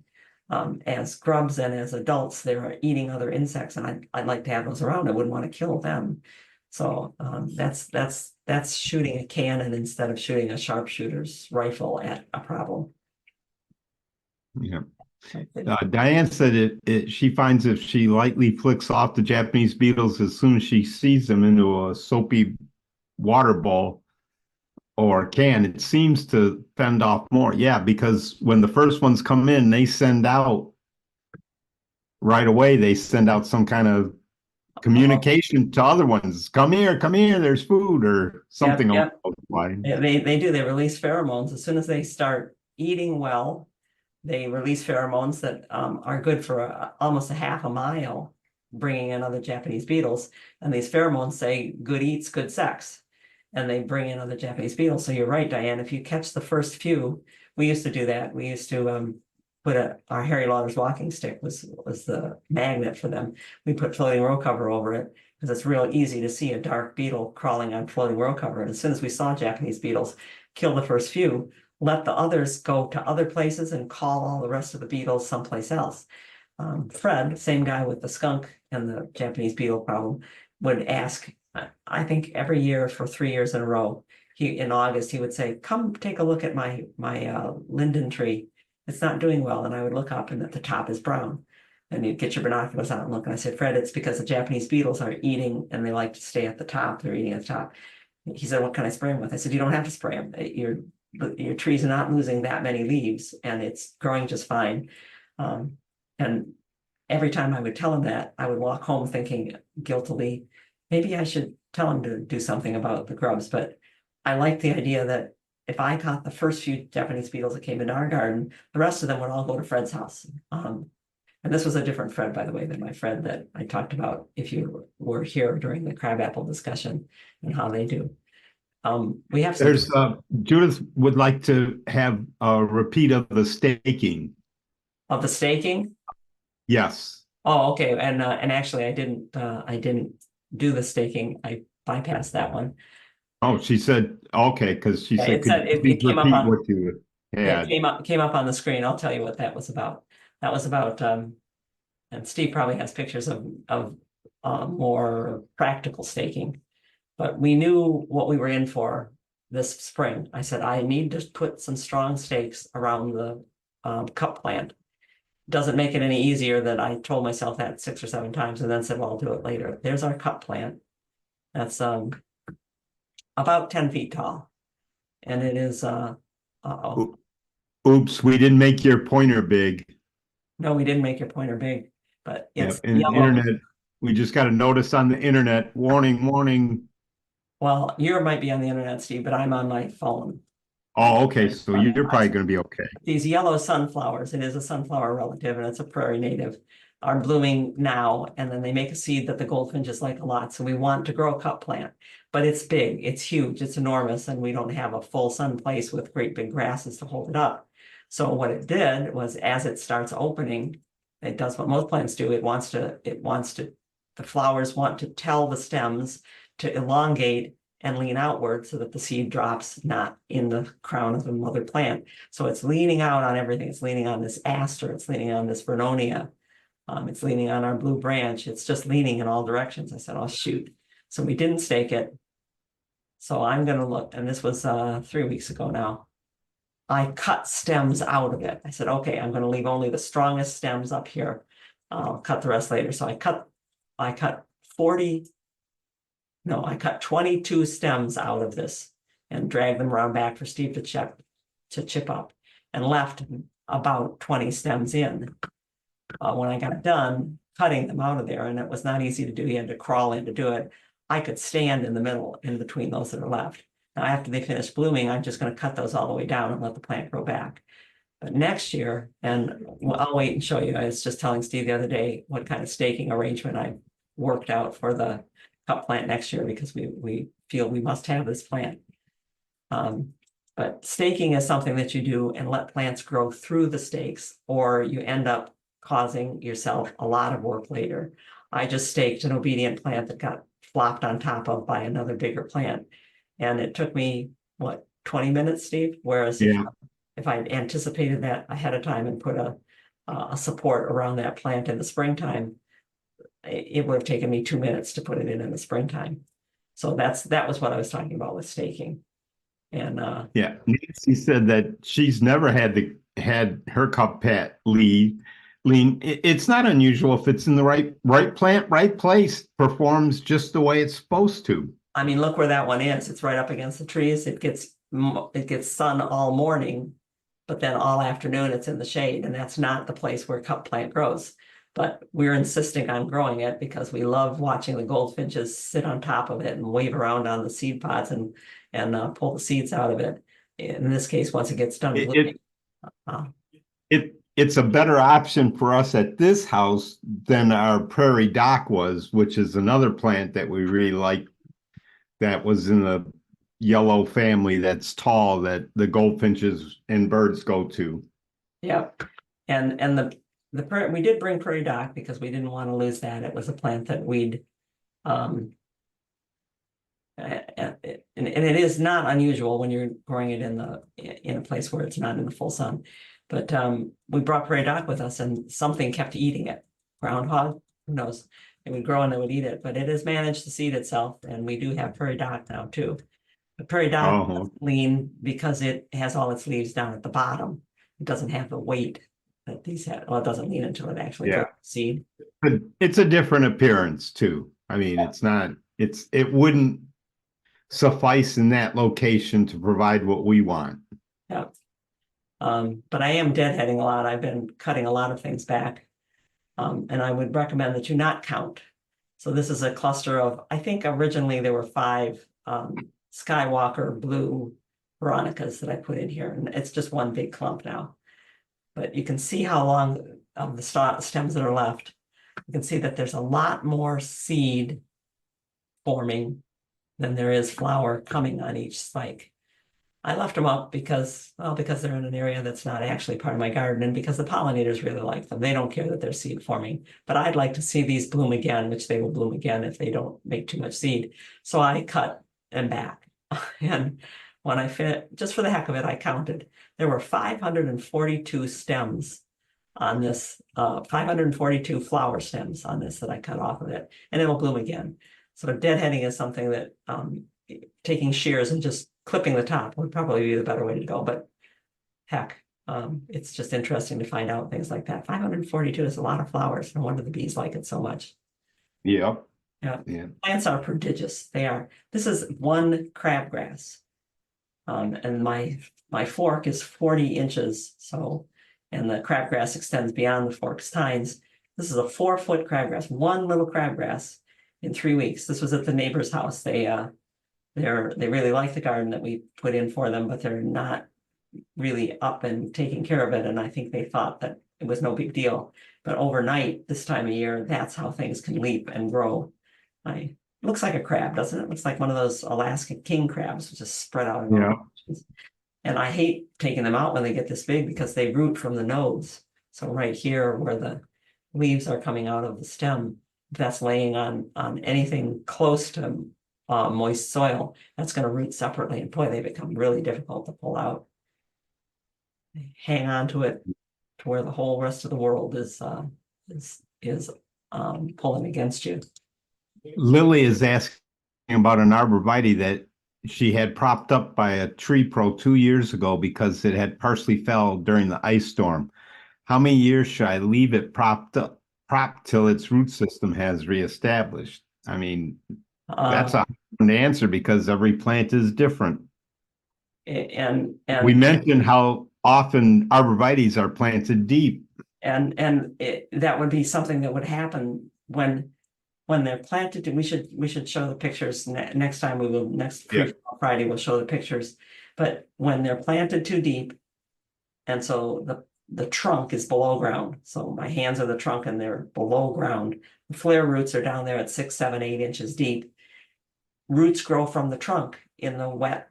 As grubs and as adults, they're eating other insects, and I'd like to have those around. I wouldn't want to kill them. So that's shooting a cannon instead of shooting a sharpshooter's rifle at a problem. Yeah. Diane said she finds if she lightly flicks off the Japanese beetles as soon as she sees them into a soapy water bowl or can, it seems to fend off more. Yeah, because when the first ones come in, they send out right away. They send out some kind of communication to other ones. Come here, there's food or something. Yep. Along those lines. They do. They release pheromones as soon as they start eating well. They release pheromones that are good for almost a half a mile, bringing in other Japanese beetles. And these pheromones say good eats, good sex. And they bring in other Japanese beetles. So you're right, Diane. If you catch the first few, we used to do that. We used to put our Harry Lauder's walking stick was the magnet for them. We put floating row cover over it because it's real easy to see a dark beetle crawling on floating row cover. And as soon as we saw Japanese beetles, kill the first few, let the others go to other places and call all the rest of the beetles someplace else. Fred, same guy with the skunk and the Japanese beetle problem, would ask, I think every year for 3 years in a row, in August, he would say, come take a look at my linden tree. It's not doing well. And I would look up and at the top is brown. And you'd get your binoculars out and look. And I said, Fred, it's because the Japanese beetles are eating and they like to stay at the top. They're eating at the top. He said, what can I spray them with? I said, you don't have to spray them. Your trees are not losing that many leaves and it's growing just fine. And every time I would tell him that, I would walk home thinking guiltily, maybe I should tell him to do something about the grubs. But I like the idea that if I caught the first few Japanese beetles that came into our garden, the rest of them would all go to Fred's house. And this was a different Fred, by the way, than my Fred that I talked about if you were here during the crabapple discussion and how they do. We have some. There's Judith would like to have a repeat of the staking. Of the staking? Yes. Oh, okay. And actually I didn't do the staking. I bypassed that one. Oh, she said, okay, because she said, could you it came up repeat on, what you had? it came up on the screen. I'll tell you what that was about. That was about, and Steve probably has pictures of more practical staking. But we knew what we were in for this spring. I said, I need to put some strong stakes around the cup plant. Doesn't make it any easier that I told myself that 6 or 7 times and then said, well, I'll do it later. There's our cup plant. That's about 10 feet tall. And it is, uh-oh. Oops, we didn't make your pointer big. No, we didn't make your pointer big, but it's In the yellow. internet, we just got a notice on the internet, warning, warning. Well, you might be on the internet, Steve, but I'm on my phone. Oh, okay, so you're probably gonna be okay. These yellow sunflowers, it is a sunflower relative and it's a prairie native, are blooming now, and then they make a seed that the goldfinches like a lot. So we want to grow a cup plant, but it's big, it's huge, it's enormous, and we don't have a full sun place with great big grasses to hold it up. So what it did was, as it starts opening, it does what most plants do. The flowers want to tell the stems to elongate and lean outward so that the seed drops not in the crown of the mother plant. So it's leaning out on everything. It's leaning on this aster, it's leaning on this vernonia, it's leaning on our blue branch. It's just leaning in all directions. I said, oh, shoot. So we didn't stake it. So I'm gonna look, and this was 3 weeks ago now. I cut stems out of it. I said, okay, I'm gonna leave only the strongest stems up here. I'll cut the rest later. So I cut 22 stems out of this and dragged them around back for Steve to chip up, and left about 20 stems in. When I got done cutting them out of there, and it was not easy to do, you had to crawl in to do it, I could stand in the middle in between those that are left. Now, after they finish blooming, I'm just going to cut those all the way down and let the plant grow back. But next year, and I'll wait and show you, I was just telling Steve the other day what kind of staking arrangement I worked out for the cup plant next year, because we feel we must have this plant. But staking is something that you do and let plants grow through the stakes, or you end up causing yourself a lot of work later. I just staked an obedient plant that got flopped on top of by another bigger plant. And it took me, what, 20 minutes, Steve? Whereas if I anticipated that ahead of time and put a support around that plant in the springtime, it would have taken me 2 minutes to put it in the springtime. So that was what I was talking about with staking. And yeah, Nancy said that she's never had her cup pet lean. It's not unusual if it's in the right plant, right place, performs just the way it's supposed to. I mean, look where that one is. It's right up against the trees. It gets sun all morning, but then all afternoon it's in the shade, and that's not the place where cup plant grows. But we're insisting on growing it because we love watching the goldfinches sit on top of it and wave around on the seed pods and pull the seeds out of it. In this case, once it gets done blooming. It's a better option for us at this house than our prairie dock was, which is another plant that we really like. That was in the yellow family that's tall, that the goldfinches and birds go to. Yeah, and we did bring prairie dock because we didn't want to lose that. It was a plant that we'd and it is not unusual when you're growing it in a place where it's not in the full sun. But we brought prairie dock with us, and something kept eating it. Groundhog, who knows? It would grow and it would eat it, but it has managed to seed itself, and we do have prairie dock now too. But prairie dock doesn't lean because it has all its leaves down at the bottom. It doesn't have the weight that these have. Well, it doesn't lean until it actually grows seed. But it's a different appearance too. I mean, it wouldn't suffice in that location to provide what we want. Yeah. But I am deadheading a lot. I've been cutting a lot of things back. And I would recommend that you not count. So this is a cluster of, I think originally there were 5 Skywalker blue Veronicas that I put in here, and it's just one big clump now. But you can see how long of the stems that are left. You can see that there's a lot more seed forming than there is flower coming on each spike. I left them up because they're in an area that's not actually part of my garden, and because the pollinators really like them. They don't care that they're seed forming, but I'd like to see these bloom again, which they will bloom again if they don't make too much seed. So I cut them back. And when I finished, just for the heck of it, I counted. There were 542 stems on this, 542 flower stems on this that I cut off of it, and it'll bloom again. So deadheading is something that, taking shears and just clipping the top would probably be the better way to go, but heck, it's just interesting to find out things like that. 542 is a lot of flowers. No wonder the bees like it so much. Yep. Yeah. Yeah. Plants are prodigious. They are. This is one crabgrass. And my fork is 40 inches. So, and the crabgrass extends beyond the fork's tines. This is a 4-foot crabgrass, one little crabgrass in 3 weeks. This was at the neighbor's house. They really like the garden that we put in for them, but they're not really up and taking care of it. And I think they thought that it was no big deal. But overnight, this time of year, that's how things can leap and grow. Looks like a crab, doesn't it? Looks like one of those Alaska king crabs, which is spread out. In all directions. And I hate taking them out when they get this big because they root from the nodes. So right here where the leaves are coming out of the stem, that's laying on anything close to moist soil, that's going to root separately. And boy, they become really difficult to pull out. They hang on to it to where the whole rest of the world is pulling against you. Lily is asking about an arborvitae that she had propped up by a tree pro 2 years ago because it had partially fell during the ice storm. How many years should I leave it propped till its root system has reestablished? I mean, that's a hard answer because every plant is different. And we mentioned how often arborvitaes are planted deep. And that would be something that would happen when they're planted. And we should show the pictures next time. We will next Free4All Friday. We'll show the pictures. But when they're planted too deep, and so the trunk is below ground. So my hands are the trunk and they're below ground. The flare roots are down there at 6, 7, 8 inches deep. Roots grow from the trunk in the wet,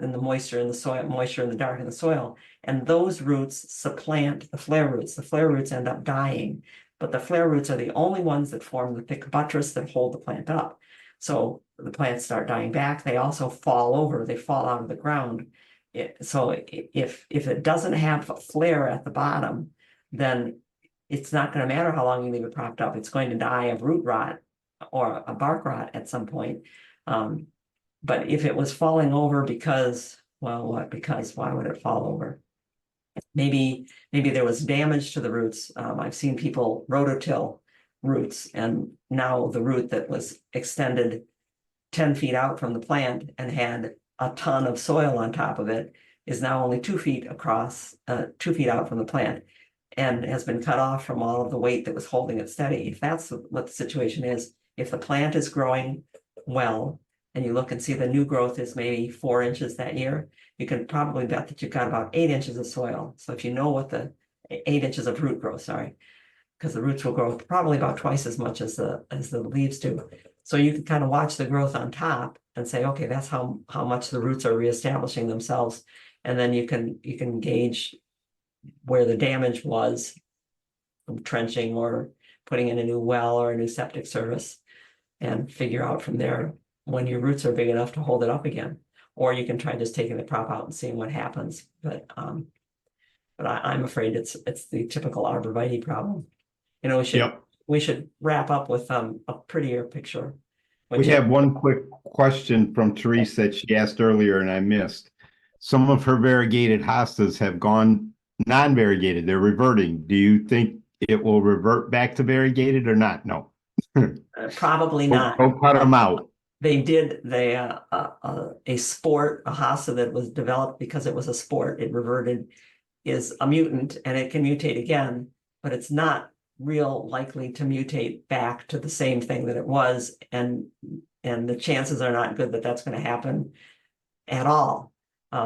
in the moisture in the soil, moisture in the dark in the soil, and those roots supplant the flare roots. The flare roots end up dying, but the flare roots are the only ones that form the thick buttress that hold the plant up. So the plants start dying back. They also fall over. They fall out of the ground. So if it doesn't have a flare at the bottom, then it's not going to matter how long you leave it propped up. It's going to die of root rot or a bark rot at some point. But if it was falling over because, well, what? Because why would it fall over? Maybe there was damage to the roots. I've seen people rototill roots, and now the root that was extended 10 feet out from the plant and had a ton of soil on top of it is now only 2 feet across, 2 feet out from the plant, and has been cut off from all of the weight that was holding it steady. If that's what the situation is, if the plant is growing well, and you look and see the new growth is maybe 4 inches that year, you can probably bet that you've got about 8 inches of soil. So if you know what the 8 inches of root growth, because the roots will grow probably about twice as much as the leaves do. So you can kind of watch the growth on top and say, okay, that's how much the roots are reestablishing themselves. And then you can gauge where the damage was from trenching or putting in a new well or a new septic service, and figure out from there when your roots are big enough to hold it up again. Or you can try just taking the prop out and seeing what happens. But I'm afraid it's the typical arborvitae problem. You know, we should wrap up with a prettier picture. We have one quick question from Therese that she asked earlier and I missed. Some of her variegated hostas have gone non-variegated. They're reverting. Do you think it will revert back to variegated or not? No. Probably not. Don't cut them out. They did a sport, a hosta that was developed because it was a sport, it reverted, is a mutant and it can mutate again, but it's not real likely to mutate back to the same thing that it was, and the chances are not good that that's going to happen at all,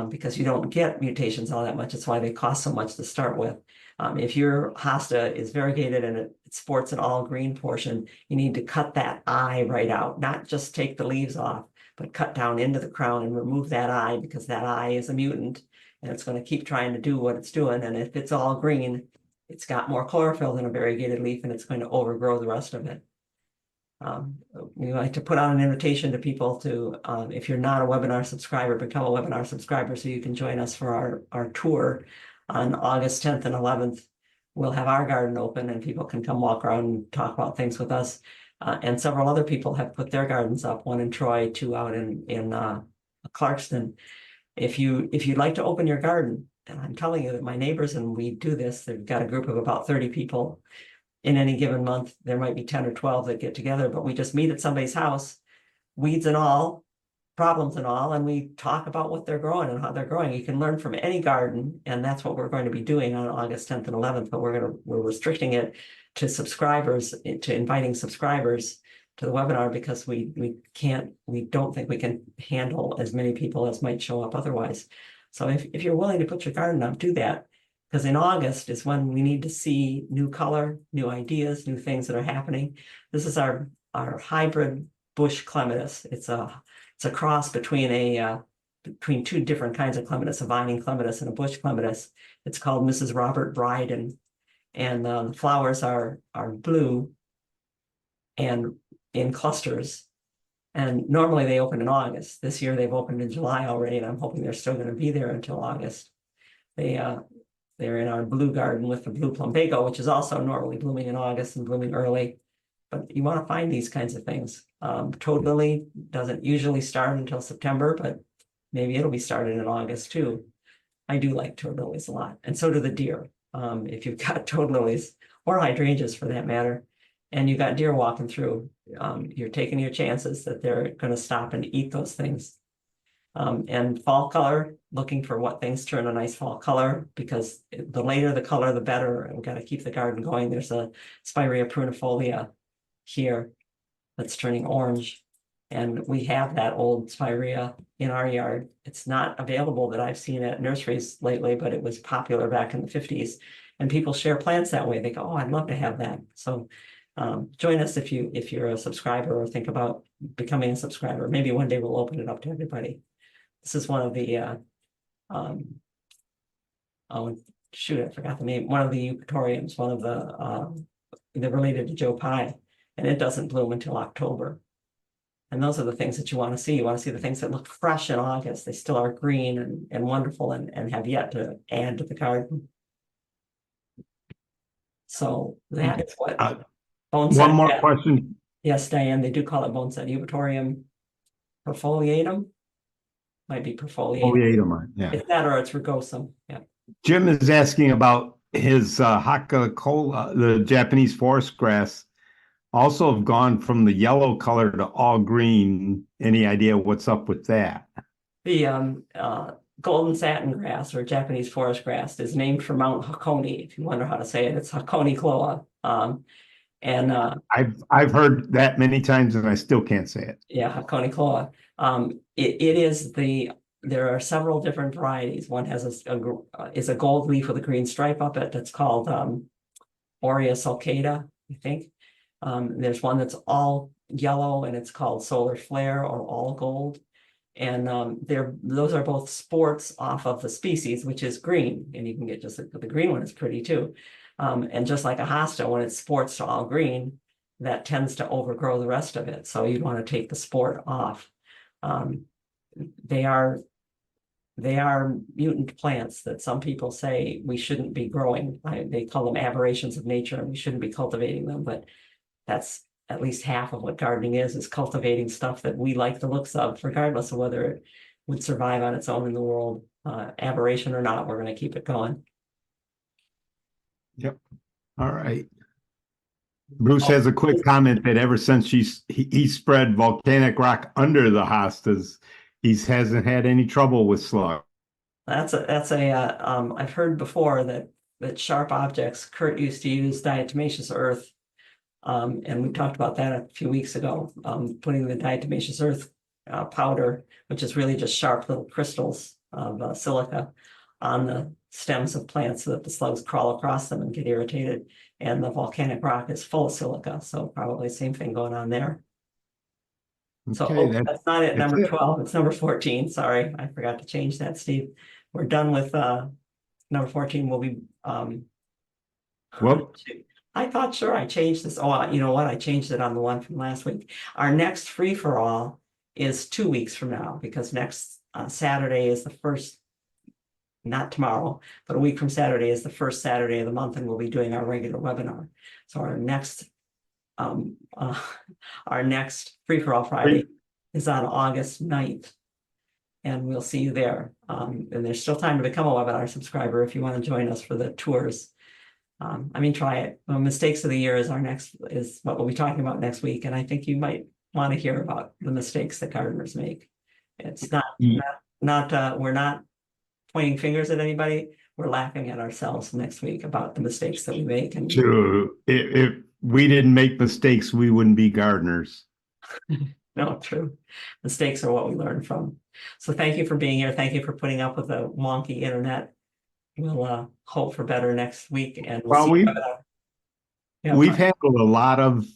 because you don't get mutations all that much. It's why they cost so much to start with. If your hosta is variegated and it sports an all green portion, you need to cut that eye right out, not just take the leaves off, but cut down into the crown and remove that eye, because that eye is a mutant and it's going to keep trying to do what it's doing. And if it's all green, it's got more chlorophyll than a variegated leaf and it's going to overgrow the rest of it. We like to put out an invitation to people to, if you're not a webinar subscriber, become a webinar subscriber so you can join us for our tour on August 10th and 11th. we'll have our garden open and people can come walk around and talk about things with us. And several other people have put their gardens up, one in Troy, two out in Clarkston. If you'd like to open your garden, and I'm telling you that my neighbors and we do this, they've got a group of about 30 people. In any given month, there might be 10 or 12 that get together, but we just meet at somebody's house, weeds and all, problems and all, and we talk about what they're growing and how they're growing. You can learn from any garden, and that's what we're going to be doing on August 10th and 11th, but we're restricting it to subscribers, to inviting subscribers to the webinar, because we don't think we can handle as many people as might show up otherwise. So if you're willing to put your garden up, do that, because in August is when we need to see new color, new ideas, new things that are happening. This is our hybrid bush clematis. It's a cross between between two different kinds of clematis, a vining clematis and a bush clematis. It's called Mrs. Robert Bryden, and the flowers are blue and in clusters. And normally they open in August. This year they've opened in July already, and I'm hoping they're still going to be there until August. They're in our blue garden with the blue plumbago, which is also normally blooming in August and blooming early. But you want to find these kinds of things. Toad lily doesn't usually start until September, but maybe it'll be started in August too. I do like toad lilies a lot, and so do the deer. If you've got toad lilies or hydrangeas for that matter, and you've got deer walking through, you're taking your chances that they're going to stop and eat those things. And fall color, looking for what things turn a nice fall color, because the later the color, the better. We've got to keep the garden going. There's a Spirea prunifolia here that's turning orange, and we have that old Spirea in our yard. It's not available that I've seen at nurseries lately, but it was popular back in the 50s, and people share plants that way. They go, oh, I'd love to have that. So join us if you're a subscriber or think about becoming a subscriber. Maybe one day we'll open it up to everybody. This is one of the oh shoot, I forgot the name. One of the eupatoriums, one of the they're related to Joe Pye, and it doesn't bloom until October. And those are the things that you want to see. You want to see the things that look fresh in August. They still are green and wonderful and have yet to add to the garden. So that is what one more question. Yes, Diane, they do call it bonsai eupatorium perfoliatum. Might be perfoliatum. Yeah. It's that or it's rugosum. Yeah. Jim is asking about his Hakakola, the Japanese forest grass, also have gone from the yellow color to all green. Any idea what's up with that? The golden satin grass, or Japanese forest grass, is named for Mount Hakone. If you wonder how to say it, it's Hakone Kloa. I've heard that many times and I still can't say it. Yeah, Hakone Kloa. There are several different varieties. One has is a gold leaf with a green stripe up it. That's called Aurea sulcata, I think. There's one that's all yellow and it's called Solar Flare or all gold. And those are both sports off of the species, which is green. And you can get just the green one is pretty too. And just like a hosta, when it sports to all green, that tends to overgrow the rest of it. So you'd want to take the sport off. They are mutant plants that some people say we shouldn't be growing. They call them aberrations of nature, and we shouldn't be cultivating them. But that's at least half of what gardening is cultivating stuff that we like the looks of, regardless of whether it would survive on its own in the world, aberration or not. We're going to keep it going. Yep. All right. Bruce has a quick comment that ever since he spread volcanic rock under the hostas, he hasn't had any trouble with slug. I've heard before that sharp objects, Kurt used to use diatomaceous earth. And we talked about that a few weeks ago, putting the diatomaceous earth powder, which is really just sharp little crystals of silica, on the stems of plants so that the slugs crawl across them and get irritated. And the volcanic rock is full of silica, so probably the same thing going on there. So that's not it, number 12, it's number 14. Sorry, I forgot to change that, Steve. We're done with number 14. We'll be I thought sure I changed this. Oh, you know what? I changed it on the one from last week. Our next free for all is 2 weeks from now, because next Saturday is the first not tomorrow, but a week from Saturday is the first Saturday of the month, and we'll be doing our regular webinar. So our next Free for All Friday is on August 9th. And we'll see you there. And there's still time to become a webinar subscriber if you want to join us for the tours. Try it. Mistakes of the year is what we'll be talking about next week. And I think you might want to hear about the mistakes that gardeners make. It's we're not pointing fingers at anybody. We're laughing at ourselves next week about the mistakes that we make. And True. If we didn't make mistakes, we wouldn't be gardeners. no, true. Mistakes are what we learn from. So thank you for being here. Thank you for putting up with the wonky internet. We'll hope for better next week. And We've handled a lot of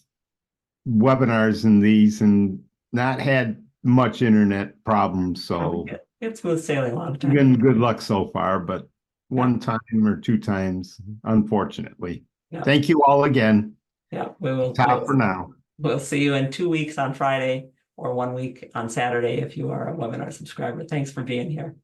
webinars in these and not had much internet problems. So it's smooth sailing a lot of times. Been good luck so far, but one time or two times, unfortunately. Yeah. Thank you all again. Yeah, we will. Top for now. We'll see you in 2 weeks on Friday or 1 week on Saturday if you are a webinar subscriber. Thanks for being here.